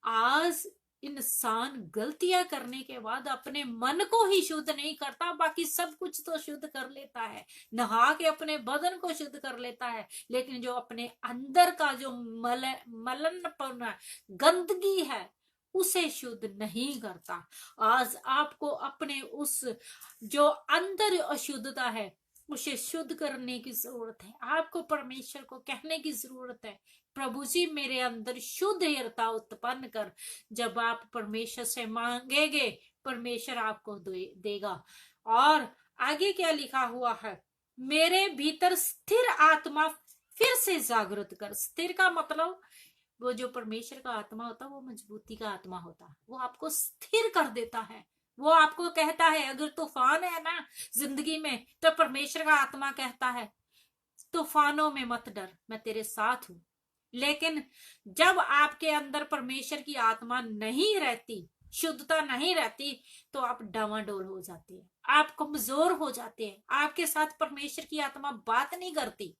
आज इंसान गलतियां करने के बाद अपने मन को ही शुद्ध नहीं करता, बाकी सब कुछ तो शुद्ध कर लेता है, नहा के अपने बदन को शुद्ध कर लेता है, लेकिन जो अपने अंदर का जो मलनपन है, गंदगी है, उसे शुद्ध नहीं करता। आज आपको अपने उस जो अंदर अशुद्धता है उसे शुद्ध करने की जरूरत है। आपको परमेश्वर को कहने की जरूरत है, प्रभु जी मेरे अंदर शुद्ध हृदय उत्पन्न कर। जब आप परमेश्वर से मांगेंगे, परमेश्वर आपको देगा। और आगे क्या लिखा हुआ है, मेरे भीतर स्थिर आत्मा फिर से जागृत कर। स्थिर का मतलब वो जो परमेश्वर का आत्मा होता है वो मजबूती का आत्मा होता है, वो आपको स्थिर कर देता है। वो आपको कहता है, अगर तूफान है ना जिंदगी में, तो परमेश्वर का आत्मा कहता है तूफानों में मत डर, मैं तेरे साथ हूं। लेकिन जब आपके अंदर परमेश्वर की आत्मा नहीं रहती, शुद्धता नहीं रहती, तो आप डावाडोल हो जाते हैं, आप कमजोर हो जाते हैं, आपके साथ परमेश्वर की आत्मा बात नहीं करती।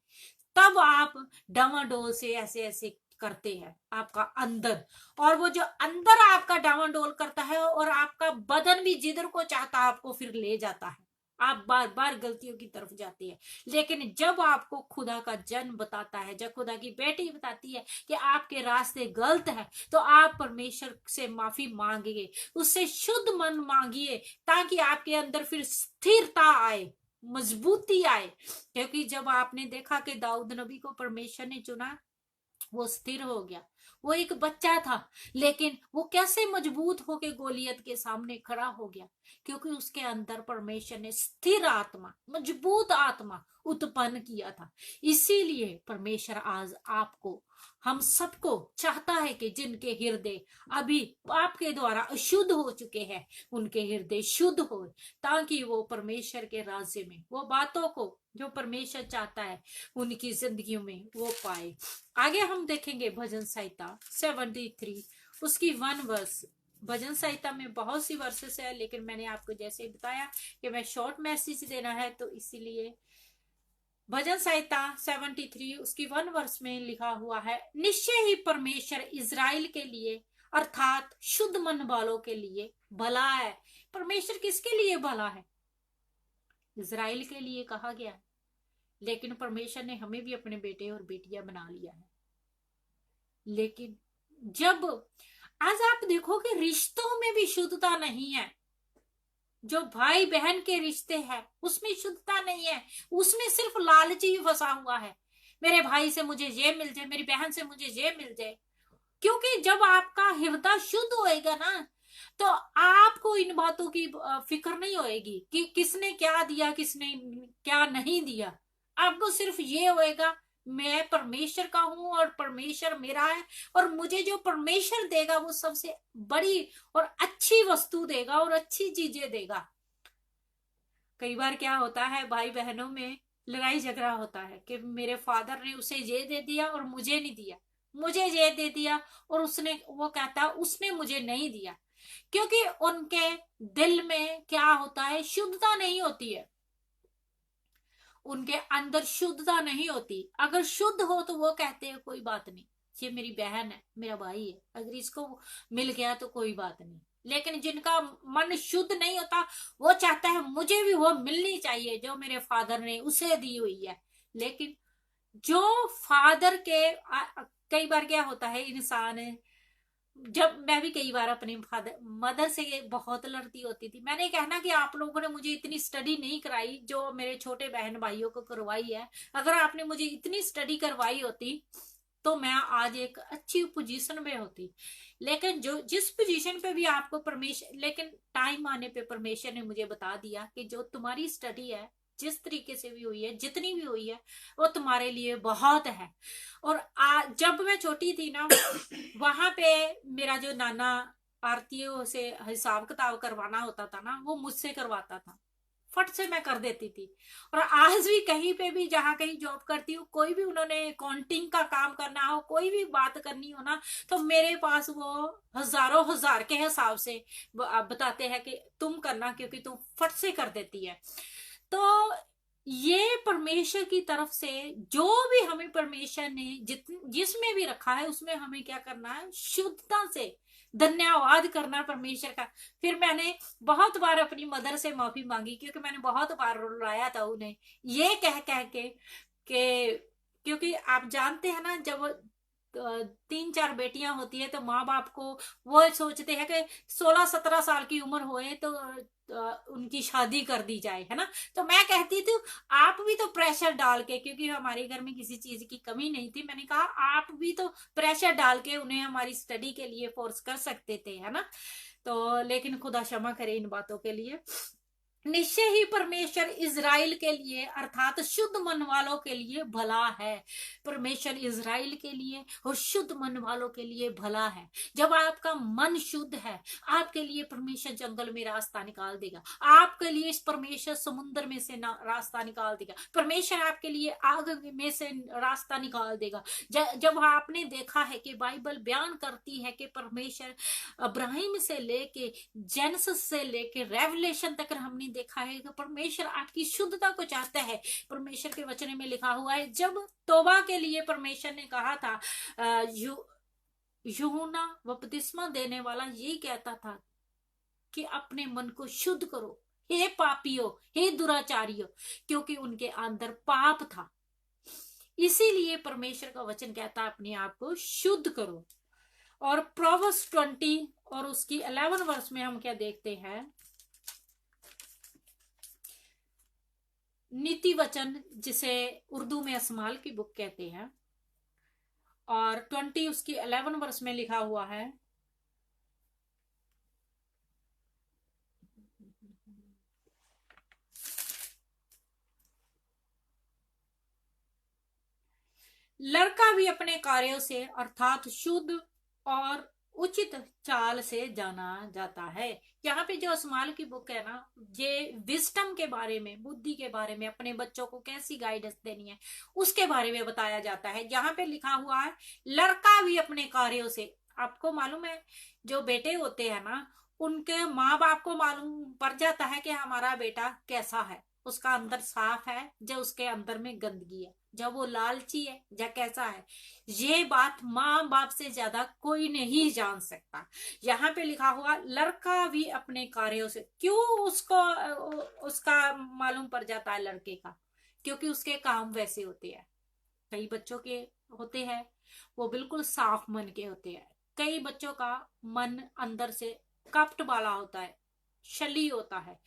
तब आप डावाडोल से ऐसे ऐसे करते हैं आपका अंदर, और वो जो अंदर आपका डावाडोल करता है, और आपका बदन भी जिधर को चाहता है आपको फिर ले जाता है। आप बार बार गलतियों की तरफ जाते हैं। लेकिन जब आपको खुदा का जन्म बताता है, जब खुदा की बेटी बताती है कि आपके रास्ते गलत है, तो आप परमेश्वर से माफी मांगिए, उससे शुद्ध मन मांगिए, ताकि आपके अंदर फिर स्थिरता आए, मजबूती आए। क्योंकि जब आपने देखा कि दाऊद नबी को परमेश्वर ने चुना, वो स्थिर हो गया। वो एक बच्चा था, लेकिन वो कैसे मजबूत होके गोलियत के सामने खड़ा हो गया? क्योंकि उसके अंदर परमेश्वर ने स्थिर आत्मा, मजबूत आत्मा उत्पन्न किया था। इसीलिए परमेश्वर आज आपको, हम सबको चाहता है कि जिनके हृदय अभी पाप के द्वारा अशुद्ध हो चुके हैं, उनके हृदय शुद्ध हो, ताकि वो परमेश्वर के राज्य में वो बातों को जो परमेश्वर चाहता है उनकी जिंदगियों में वो पाए। आगे हम देखेंगे भजन संहिता 73, उसकी 1 वर्स। भजन संहिता में बहुत सी वर्सेस है, लेकिन मैंने आपको जैसे बताया कि मैं शॉर्ट मैसेज देना है, तो इसीलिए भजन संहिता 73 उसकी 1 वर्स में लिखा हुआ है, निश्चय ही परमेश्वर इज़राइल के लिए अर्थात शुद्ध मन वालों के लिए भला है। परमेश्वर किसके लिए भला है? इज़राइल के लिए कहा गया है, लेकिन परमेश्वर ने हमें भी अपने बेटे और बेटियां बना लिया है। लेकिन जब आज आप देखोगे रिश्तों में भी शुद्धता नहीं है, जो भाई बहन के रिश्ते हैं उसमें शुद्धता नहीं है, उसमें सिर्फ लालच ही फंसा हुआ है। मेरे भाई से मुझे ये मिल जाए, मेरी बहन से मुझे ये मिल जाए। क्योंकि जब आपका हृदय शुद्ध होएगा ना, तो आपको इन बातों की फिक्र नहीं होएगी कि किसने क्या दिया, किसने क्या नहीं दिया। आपको सिर्फ ये होएगा, मैं परमेश्वर का हूं और परमेश्वर मेरा है, और मुझे जो परमेश्वर देगा वो सबसे बड़ी और अच्छी वस्तु देगा और अच्छी चीजें देगा। कई बार क्या होता है, भाई बहनों में लड़ाई झगड़ा होता है कि मेरे फादर ने उसे ये दे दिया और मुझे नहीं दिया, मुझे ये दे दिया और उसने, वो कहता उसने मुझे नहीं दिया। क्योंकि उनके दिल में क्या होता है, शुद्धता नहीं होती है, उनके अंदर शुद्धता नहीं होती। अगर शुद्ध हो तो वो कहते हैं कोई बात नहीं, ये मेरी बहन है, मेरा भाई है, अगर इसको मिल गया तो कोई बात नहीं। लेकिन जिनका मन शुद्ध नहीं होता, वो चाहता है मुझे भी वो मिलनी चाहिए जो मेरे फादर ने उसे दी हुई है। लेकिन जो फादर के कई बार क्या होता है, इंसान जब मैं भी कई बार अपने फादर मदर से बहुत लड़ती होती थी। मैंने कहना कि आप लोगों ने मुझे इतनी स्टडी नहीं कराई जो मेरे छोटे बहन भाइयों को करवाई है। अगर आपने मुझे इतनी स्टडी करवाई होती तो मैं आज एक अच्छी पोजीशन में होती। लेकिन जो जिस पोजीशन पे भी आपको परमेश्वर, लेकिन टाइम आने पे परमेश्वर ने मुझे बता दिया कि जो तुम्हारी स्टडी है, जिस तरीके से भी हुई है, जितनी भी हुई है, वो तुम्हारे लिए बहुत है। और जब मैं छोटी थी ना, वहां पे मेरा जो नाना आरतीयों से हिसाब किताब करवाना होता था ना, वो मुझसे करवाता था, फट से मैं कर देती थी। और आज भी कहीं पे भी जहां कहीं जॉब करती हूँ, कोई भी उन्होंने काउंटिंग का काम करना हो, कोई भी बात करनी हो ना, तो मेरे पास वो हजारों हजार के हिसाब से बताते हैं कि तुम करना, क्योंकि तुम फट से कर देती है। तो ये परमेश्वर की तरफ से जो भी हमें परमेश्वर ने जिसमें भी रखा है, उसमें हमें क्या करना है, शुद्धता से धन्यवाद करना परमेश्वर का। फिर मैंने बहुत बार अपनी मदर से माफी मांगी, क्योंकि मैंने बहुत बार रुलाया था उन्हें ये कह कह के क्योंकि आप जानते हैं ना, जब 3-4 बेटियां होती है तो माँ बाप को वो सोचते हैं कि 16-17 साल की उम्र होए तो उनकी शादी कर दी जाए, है ना। तो मैं कहती थी आप भी तो प्रेशर डाल के, क्योंकि हमारे घर में किसी चीज की कमी नहीं थी, मैंने कहा आप भी तो प्रेशर डाल के उन्हें हमारी स्टडी के लिए फोर्स कर सकते थे, है ना। तो लेकिन खुदा क्षमा करे इन बातों के लिए। निश्चय ही परमेश्वर इज़राइल के लिए अर्थात शुद्ध मन वालों के लिए भला है। परमेश्वर इज़राइल के लिए और शुद्ध मन वालों के लिए भला है। जब आपका मन शुद्ध है, आपके लिए परमेश्वर जंगल में रास्ता निकाल देगा, आपके लिए इस परमेश्वर समुद्र में से रास्ता निकाल देगा, परमेश्वर आपके लिए आग में से रास्ता निकाल देगा। जब आपने देखा है कि बाइबल बयान करती है कि परमेश्वर अब्राहिम से लेके जेनेसिस से लेके रेवलेशन तक हमने देखा है कि परमेश्वर आपकी शुद्धता को चाहता है। परमेश्वर के वचन में लिखा हुआ है, जब तौबा के लिए परमेश्वर ने कहा था, यूहन्ना बपतिस्मा देने वाला ये कहता था कि अपने मन को शुद्ध करो, हे पापियों, हे दुराचारियों, क्योंकि उनके अंदर पाप था। इसीलिए परमेश्वर का वचन कहता है अपने आप को शुद्ध करो। और प्रोवर्ब्स 20 और उसकी 11 वर्ष में हम क्या देखते हैं, नीति वचन, जिसे उर्दू में असमाल की बुक कहते हैं, और 20 उसकी 11 वर्ष में लिखा हुआ है, लड़का भी अपने कार्यों से अर्थात शुद्ध और उचित चाल से जाना जाता है। यहाँ पे जो असमाल की बुक है ना, ये विजडम के बारे में, बुद्धि के बारे में, अपने बच्चों को कैसी गाइडेंस देनी है उसके बारे में बताया जाता है। यहाँ पे लिखा हुआ है लड़का भी अपने कार्यों से। आपको मालूम है जो बेटे होते हैं ना, उनके माँ बाप को मालूम पड़ जाता है कि हमारा बेटा कैसा है, उसका अंदर साफ है जो उसके अंदर में गंदगी है, जब वो लालची है या कैसा है। ये बात माँ बाप से ज्यादा कोई नहीं जान सकता। यहाँ पे लिखा हुआ लड़का भी अपने कार्यों से, क्यों उसको उसका मालूम पड़ जाता है लड़के का, क्योंकि उसके काम वैसे होते हैं। कई बच्चों के होते हैं वो बिल्कुल साफ मन के होते हैं, कई बच्चों का मन अंदर से कपट वाला होता है, शली होता है।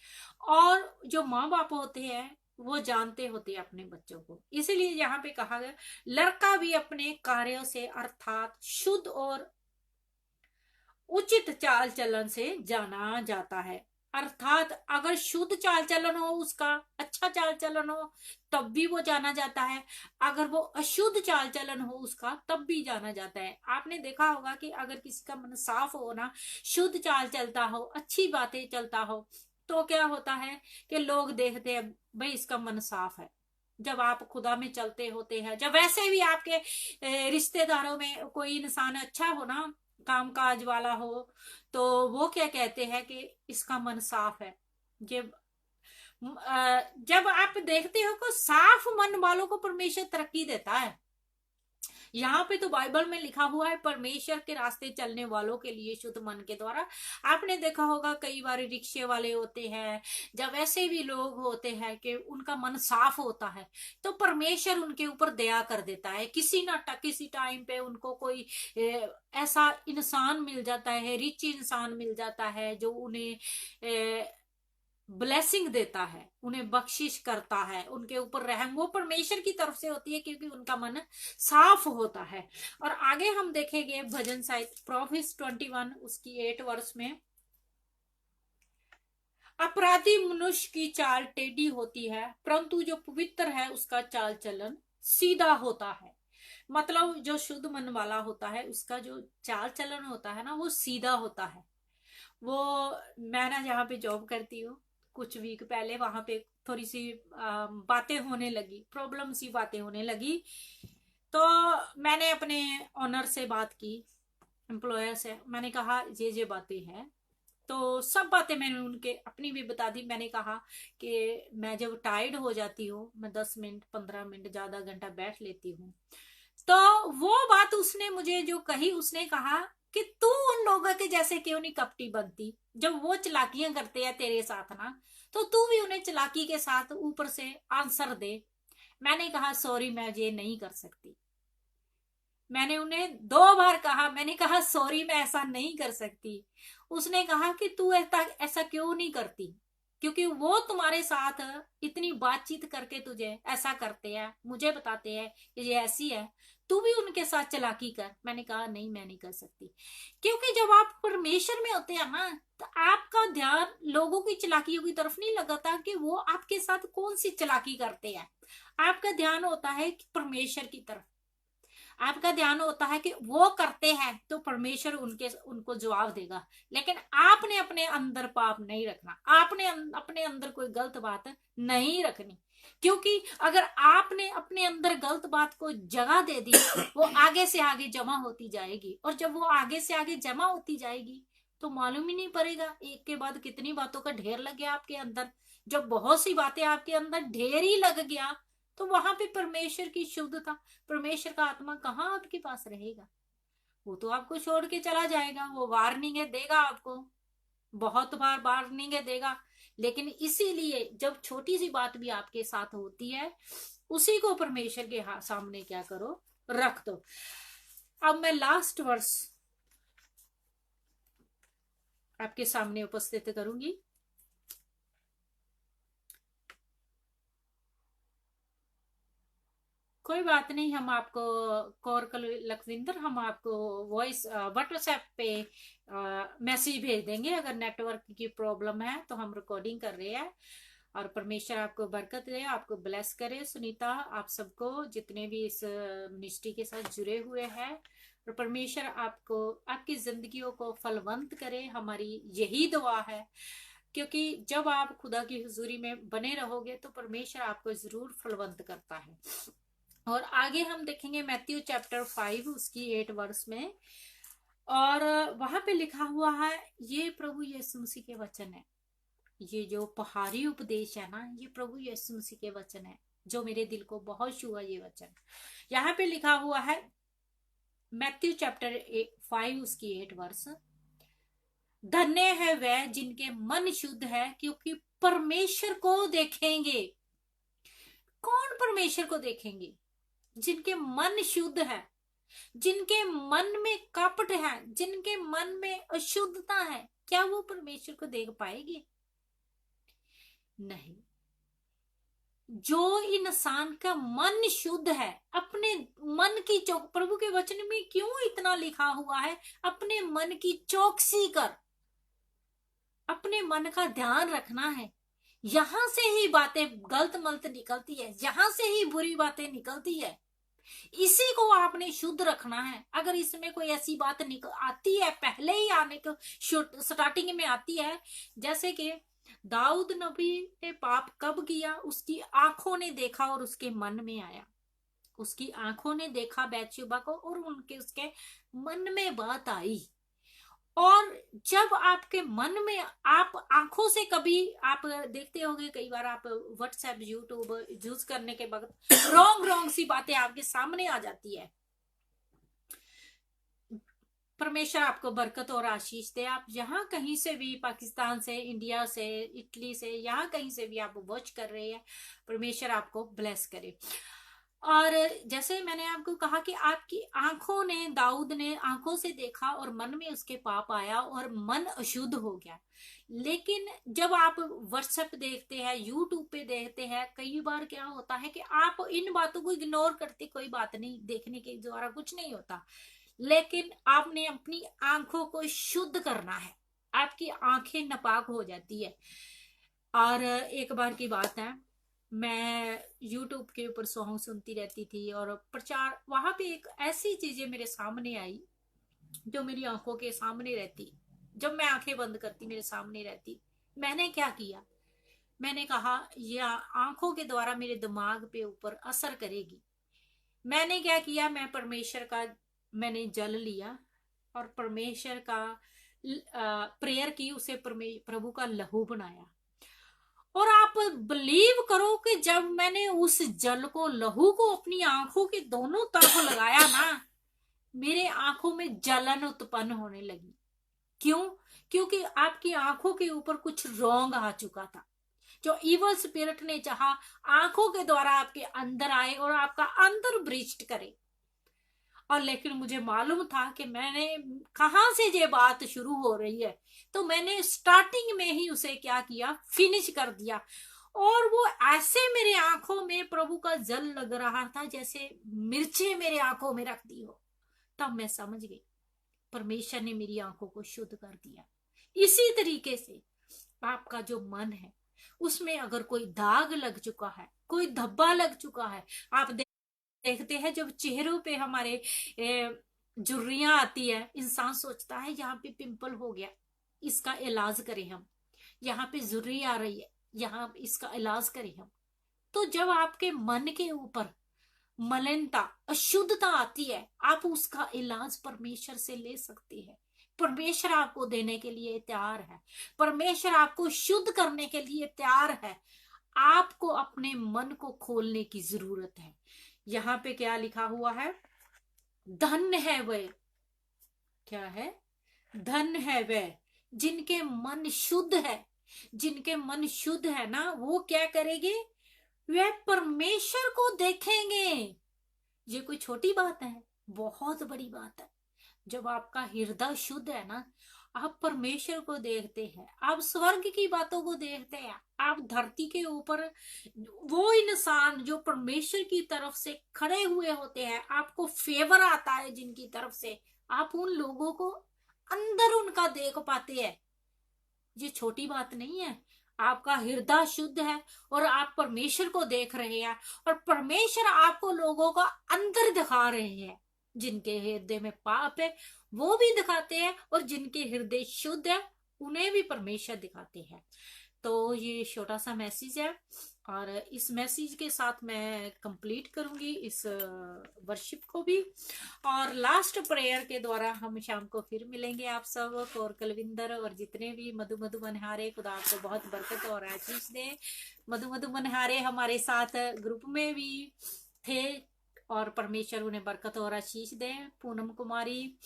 और जो माँ बाप होते हैं वो जानते होते हैं अपने बच्चों को, इसीलिए यहाँ पे कहा गया लड़का भी अपने कार्यों से अर्थात शुद्ध और उचित चाल चलन से जाना जाता है। अर्थात अगर शुद्ध चाल चलन हो, उसका अच्छा चाल चलन हो, तब भी वो जाना जाता है। अगर वो अशुद्ध चाल चलन हो उसका, तब भी जाना जाता है। आपने देखा होगा कि अगर किसी का मन साफ हो ना, शुद्ध चाल चलता हो, अच्छी बातें चलता हो, तो क्या होता है कि लोग देखते हैं भाई इसका मन साफ है। जब आप खुदा में चलते होते हैं, जब वैसे भी आपके रिश्तेदारों में कोई इंसान अच्छा हो ना, काम काज वाला हो, तो वो क्या कहते हैं कि इसका मन साफ है। जब जब आप देखते हो कि साफ मन वालों को परमेश्वर तरक्की देता है। यहाँ पे तो बाइबल में लिखा हुआ है परमेश्वर के रास्ते चलने वालों के लिए शुद्ध मन के द्वारा। आपने देखा होगा कई बार रिक्शे वाले होते हैं, जब ऐसे भी लोग होते हैं कि उनका मन साफ होता है, तो परमेश्वर उनके ऊपर दया कर देता है। किसी ना किसी टाइम पे उनको कोई ऐसा इंसान मिल जाता है, रिच इंसान मिल जाता है, जो उन्हें ब्लेसिंग देता है, उन्हें बख्शिश करता है, उनके ऊपर रहम वो परमेश्वर की तरफ से होती है, क्योंकि उनका मन साफ होता है। और आगे हम देखेंगे भजन साहित्य प्रोफिस 21 उसकी 8 वर्ष में, अपराधी मनुष्य की चाल टेढ़ी होती है, परंतु जो पवित्र है उसका चाल चलन सीधा होता है। मतलब जो शुद्ध मन वाला होता है उसका जो चाल चलन होता है ना, वो सीधा होता है। वो मैं ना जहाँ पे जॉब करती हूँ, कुछ वीक पहले वहां पे थोड़ी सी बातें होने लगी, प्रॉब्लम सी बातें होने लगी। तो मैंने अपने ऑनर से बात की, एम्प्लॉयर से, मैंने कहा ये बातें हैं। तो सब बातें मैंने उनके अपनी भी बता दी। मैंने कहा कि मैं जब टायर्ड हो जाती हूँ, मैं 10 मिनट 15 मिनट ज्यादा घंटा बैठ लेती हूँ। तो वो बात उसने मुझे जो कही, उसने कहा कि तू उन लोगों के जैसे क्यों नहीं कपटी बनती, जब वो चलाकियां करते हैं तेरे साथ ना, तो तू भी उन्हें चलाकी के साथ ऊपर से आंसर दे। मैंने कहा सॉरी, मैं ये नहीं कर सकती। मैंने उन्हें 2 बार कहा, मैंने कहा सॉरी मैं ऐसा नहीं कर सकती। उसने कहा कि तू ऐसा क्यों नहीं करती, क्योंकि वो तुम्हारे साथ इतनी बातचीत करके तुझे ऐसा करते हैं, मुझे बताते हैं कि ये ऐसी है, तू भी उनके साथ चालाकी कर। मैंने कहा नहीं, मैं नहीं कर सकती, क्योंकि जब आप परमेश्वर में होते हैं ना, तो आपका ध्यान लोगों की चालाकियों की तरफ नहीं लगाता कि वो आपके साथ कौन सी चालाकी करते हैं। आपका ध्यान होता है कि परमेश्वर की तरफ, आपका ध्यान होता है कि वो करते हैं तो परमेश्वर उनको जवाब देगा। लेकिन आपने अपने अंदर पाप नहीं रखना, आपने अपने अंदर कोई गलत बात नहीं रखनी, क्योंकि अगर आपने अपने अंदर गलत बात को जगह दे दी, वो आगे से आगे जमा होती जाएगी। और जब वो आगे से आगे जमा होती जाएगी तो मालूम ही नहीं पड़ेगा एक के बाद कितनी बातों का ढेर लग गया आपके अंदर। जब बहुत सी बातें आपके अंदर ढेर ही लग गया, तो वहां पे परमेश्वर की शुद्धता, परमेश्वर का आत्मा कहाँ आपके पास रहेगा। वो तो आपको छोड़ के चला जाएगा, वो वार्निंग है देगा आपको, बहुत बार वार्निंग देगा, लेकिन इसीलिए जब छोटी सी बात भी आपके साथ होती है, उसी को परमेश्वर के सामने क्या करो, रख दो। अब मैं लास्ट वर्स आपके सामने उपस्थित करूंगी। कोई बात नहीं, हम आपको कौरकल लखविंदर, हम आपको वॉइस व्हाट्सएप पे मैसेज भेज देंगे। अगर नेटवर्क की प्रॉब्लम है तो हम रिकॉर्डिंग कर रहे हैं। और परमेश्वर आपको बरकत दे, आपको ब्लेस करे। सुनीता, आप सबको जितने भी इस मिनिस्ट्री के साथ जुड़े हुए हैं, और परमेश्वर आपको आपकी जिंदगियों को फलवंत करे, हमारी यही दुआ है। क्योंकि जब आप खुदा की हुजूरी में बने रहोगे तो परमेश्वर आपको जरूर फलवंत करता है। और आगे हम देखेंगे मैथ्यू चैप्टर 5 उसकी 8 वर्स में, और वहां पे लिखा हुआ है, ये प्रभु यीशु मसीह के वचन है। ये जो पहाड़ी उपदेश है ना, ये प्रभु यीशु मसीह के वचन है, जो मेरे दिल को बहुत छुआ। ये वचन यहाँ पे लिखा हुआ है, मैथ्यू चैप्टर 5 उसकी 8 वर्स, धन्य है वह जिनके मन शुद्ध है, क्योंकि परमेश्वर को देखेंगे। कौन परमेश्वर को देखेंगे? जिनके मन शुद्ध है, जिनके मन में कपट है, जिनके मन में अशुद्धता है, क्या वो परमेश्वर को देख पाएंगे? नहीं। जो इंसान का मन शुद्ध है, अपने मन की चौक, प्रभु के वचन में क्यों इतना लिखा हुआ है, अपने मन की चौकसी कर, अपने मन का ध्यान रखना है। यहां से ही बातें गलत मलत निकलती है, यहां से ही बुरी बातें निकलती है। इसी को आपने शुद्ध रखना है। अगर इसमें कोई ऐसी बात आती है, पहले ही आने को स्टार्टिंग में आती है, जैसे कि दाऊद नबी ने पाप कब किया, उसकी आंखों ने देखा और उसके मन में आया। उसकी आंखों ने देखा बैतशेबा को, और उनके उसके मन में बात आई। और जब आपके मन में, आप आंखों से, कभी आप देखते होंगे, कई बार आप व्हाट्सएप यूट्यूब यूज करने के वक्त रॉन्ग सी बातें आपके सामने आ जाती है। परमेश्वर आपको बरकत और आशीष दे। आप जहां कहीं से भी, पाकिस्तान से, इंडिया से, इटली से, यहाँ कहीं से भी आप वॉच कर रहे हैं, परमेश्वर आपको ब्लेस करे। और जैसे मैंने आपको कहा कि आपकी आंखों ने, दाऊद ने आंखों से देखा और मन में उसके पाप आया और मन अशुद्ध हो गया। लेकिन जब आप व्हाट्सएप देखते हैं, यूट्यूब पे देखते हैं, कई बार क्या होता है कि आप इन बातों को इग्नोर करते, कोई बात नहीं, देखने के द्वारा कुछ नहीं होता। लेकिन आपने अपनी आंखों को शुद्ध करना है, आपकी आंखें नापाक हो जाती है। और एक बार की बात है, मैं YouTube के ऊपर सॉन्ग सुनती रहती थी, और प्रचार, वहां पे एक ऐसी चीजें मेरे सामने आई जो मेरी आंखों के सामने रहती। जब मैं आंखें बंद करती, मेरे सामने रहती। मैंने क्या किया, मैंने कहा यह आंखों के द्वारा मेरे दिमाग पे ऊपर असर करेगी। मैंने क्या किया, मैं परमेश्वर का, मैंने जल लिया और परमेश्वर का प्रेयर की, उसे प्रभु का लहू बनाया। और आप बिलीव करो कि जब मैंने उस जल को, लहू को अपनी आंखों के दोनों तरफ लगाया ना, मेरे आंखों में जलन उत्पन्न होने लगी। क्यों? क्योंकि आपकी आंखों के ऊपर कुछ रॉन्ग आ चुका था। जो इवल स्पिरिट ने चाहा आंखों के द्वारा आपके अंदर आए और आपका अंदर ब्रिस्ट करे। और लेकिन मुझे मालूम था कि मैंने कहां से ये बात शुरू हो रही है, तो मैंने स्टार्टिंग में ही उसे क्या किया, फिनिश कर दिया। और वो ऐसे मेरे आंखों में प्रभु का जल लग रहा था जैसे मिर्चें मेरे आंखों में रख दी हो। तब मैं समझ गई परमेश्वर ने मेरी आंखों को शुद्ध कर दिया। इसी तरीके से आपका जो मन है, उसमें अगर कोई दाग लग चुका है, कोई धब्बा लग चुका है, आप देखते हैं जब चेहरों पे हमारे झुर्रियां आती है, इंसान सोचता है यहाँ पे पिंपल हो गया, इसका इलाज करें हम, यहाँ पे झुर्री आ रही है, यहाँ इसका इलाज करें हम। तो जब आपके मन के ऊपर मलिनता, अशुद्धता आती है, आप उसका इलाज परमेश्वर से ले सकते हैं। परमेश्वर आपको देने के लिए तैयार है, परमेश्वर आपको शुद्ध करने के लिए तैयार है। आपको अपने मन को खोलने की जरूरत है। यहाँ पे क्या लिखा हुआ है, धन्य है वह, क्या है, धन्य है वह जिनके मन शुद्ध है, जिनके मन शुद्ध है ना, वो क्या करेंगे, वे परमेश्वर को देखेंगे। ये कोई छोटी बात है, बहुत बड़ी बात है। जब आपका हृदय शुद्ध है ना, आप परमेश्वर को देखते हैं, आप स्वर्ग की बातों को देखते हैं, आप धरती के ऊपर वो इंसान जो परमेश्वर की तरफ से खड़े हुए होते हैं, आपको फेवर आता है जिनकी तरफ से, आप उन लोगों को अंदर उनका देख पाते हैं। ये छोटी बात नहीं है। आपका हृदय शुद्ध है और आप परमेश्वर को देख रहे हैं, और परमेश्वर आपको लोगों का अंदर दिखा रहे हैं। जिनके हृदय में पाप है वो भी दिखाते हैं, और जिनके हृदय शुद्ध है उन्हें भी परमेश्वर दिखाते हैं। तो ये छोटा सा मैसेज है, और इस मैसेज के साथ मैं कंप्लीट करूंगी इस वर्शिप को भी, और लास्ट प्रेयर के द्वारा हम शाम को फिर मिलेंगे आप सब। और कुलविंदर और जितने भी मधु मधु मनहारे, खुदा आपको बहुत बरकत और आशीष दे। मधु मधु मनहारे हमारे साथ ग्रुप में भी थे, और परमेश्वर उन्हें बरकत और आशीष दे। पूनम कुमारी,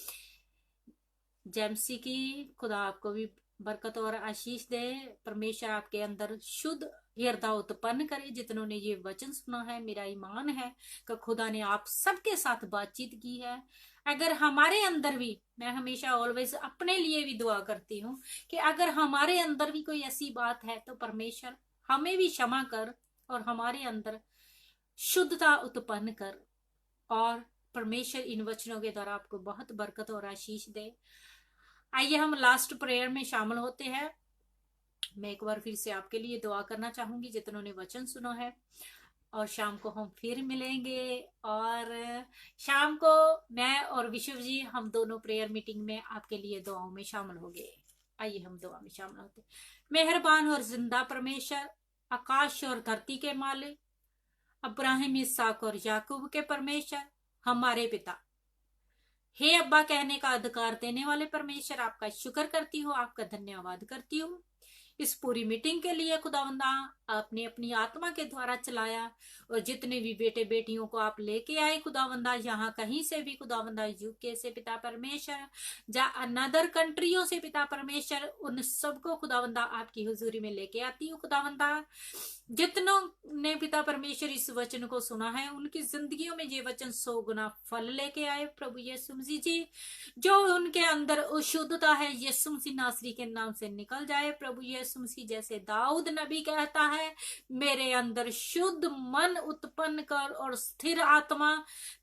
जेमसी की, खुदा आपको भी बरकत और आशीष दे। परमेश्वर आपके अंदर शुद्ध हृदय उत्पन्न करे। जितनों ने ये वचन सुना है, मेरा ईमान है कि खुदा ने आप सबके साथ बातचीत की है। अगर हमारे अंदर भी, मैं हमेशा ऑलवेज अपने लिए भी दुआ करती हूँ कि अगर हमारे अंदर भी कोई ऐसी बात है तो परमेश्वर हमें भी क्षमा कर और हमारे अंदर शुद्धता उत्पन्न कर, और परमेश्वर इन वचनों के द्वारा आपको बहुत बरकत और आशीष दे। आइए हम लास्ट प्रेयर में शामिल होते हैं। मैं एक बार फिर से आपके लिए दुआ करना चाहूंगी जितनों ने वचन सुना है, और शाम को हम फिर मिलेंगे। और शाम को मैं और विश्व जी, हम दोनों प्रेयर मीटिंग में आपके लिए दुआओं में शामिल होंगे। आइए हम दुआ में शामिल होते। मेहरबान और जिंदा परमेश्वर, आकाश और धरती के मालिक, अब्राहिम, इसहाक और याकूब के परमेश्वर, हमारे पिता, हे अब्बा कहने का अधिकार देने वाले परमेश्वर, आपका शुक्र करती हूँ, आपका धन्यवाद करती हूँ इस पूरी मीटिंग के लिए। खुदावंदा, आपने अपनी आत्मा के द्वारा चलाया, और जितने भी बेटे बेटियों को आप लेके आए खुदावंदा, यहाँ कहीं से भी खुदावंदा, यूके से पिता परमेश्वर, जा अनदर कंट्रियों से पिता परमेश्वर, उन सबको खुदावंदा आपकी हुजूरी में लेके आती हूँ खुदावंदा। जितनों ने पिता परमेश्वर इस वचन को सुना है, उनकी जिंदगियों में ये वचन 100 गुना फल लेके आए प्रभु यीशु मसीह जी। जो उनके अंदर अशुद्धता है, यीशु मसीह नासरी के नाम से निकल जाए प्रभु यीशु मसीह। जैसे दाऊद नबी कहता है, मेरे अंदर शुद्ध मन उत्पन्न कर और स्थिर आत्मा,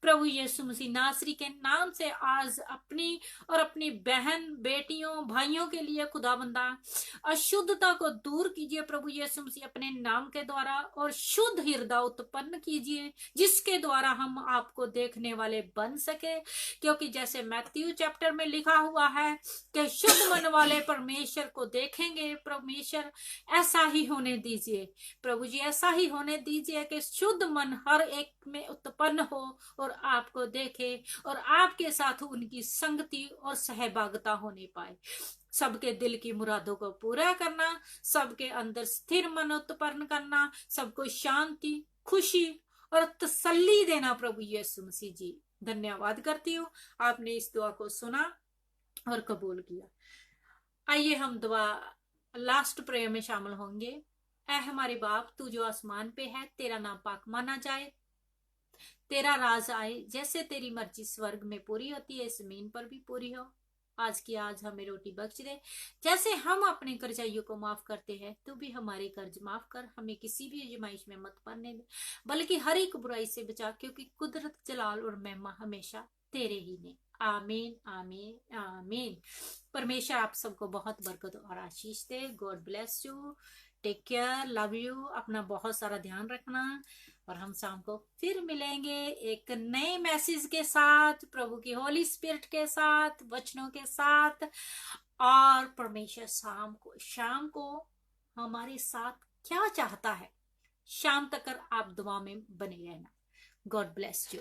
प्रभु यीशु मसीह नासरी के नाम से आज अपनी और अपनी बहन बेटियों भाइयों के लिए खुदाबंदा अशुद्धता को दूर कीजिए प्रभु यीशु मसीह अपने नाम के द्वारा, और शुद्ध हृदय उत्पन्न कीजिए जिसके द्वारा हम आपको देखने वाले बन सके। क्योंकि जैसे मैथ्यू चैप्टर में लिखा हुआ है कि शुद्ध मन वाले परमेश्वर को देखेंगे। परमेश्वर ऐसा ही होने दीजिए प्रभु जी, ऐसा ही होने दीजिए कि शुद्ध मन हर एक में उत्पन्न हो और आपको देखे और आपके साथ उनकी संगति और सहभागिता होने पाए। सबके दिल की मुरादों को पूरा करना, सबके अंदर स्थिर मन उत्पन्न करना, सबको शांति, खुशी और तसल्ली देना प्रभु यीशु मसीह जी। धन्यवाद करती हूँ, आपने इस दुआ को सुना और कबूल किया। आइए हम दुआ लास्ट प्रेयर में शामिल होंगे। ऐ हमारे बाप, तू जो आसमान पे है, तेरा नाम पाक माना जाए, तेरा राज आए, जैसे तेरी मर्जी स्वर्ग में पूरी होती है जमीन पर भी पूरी हो। आज की आज हमें रोटी बख्श दे, जैसे हम अपने कर्जाइयों को माफ करते हैं, तू भी हमारे कर्ज माफ कर। हमें किसी भी आजमाइश में मत पड़ने दे, बल्कि हर एक बुराई से बचा, क्योंकि कुदरत, जलाल और महिमा हमेशा तेरे ही ने। आमीन आमीन आमीन। परमेश्वर आप सबको बहुत बरकत और आशीष दे। God bless you, take care, love you. अपना बहुत सारा ध्यान रखना, और हम शाम को फिर मिलेंगे एक नए मैसेज के साथ, प्रभु की होली स्पिरिट के साथ, वचनों के साथ। और परमेश्वर शाम को हमारे साथ क्या चाहता है, शाम तक आप दुआ में बने रहना। God bless you.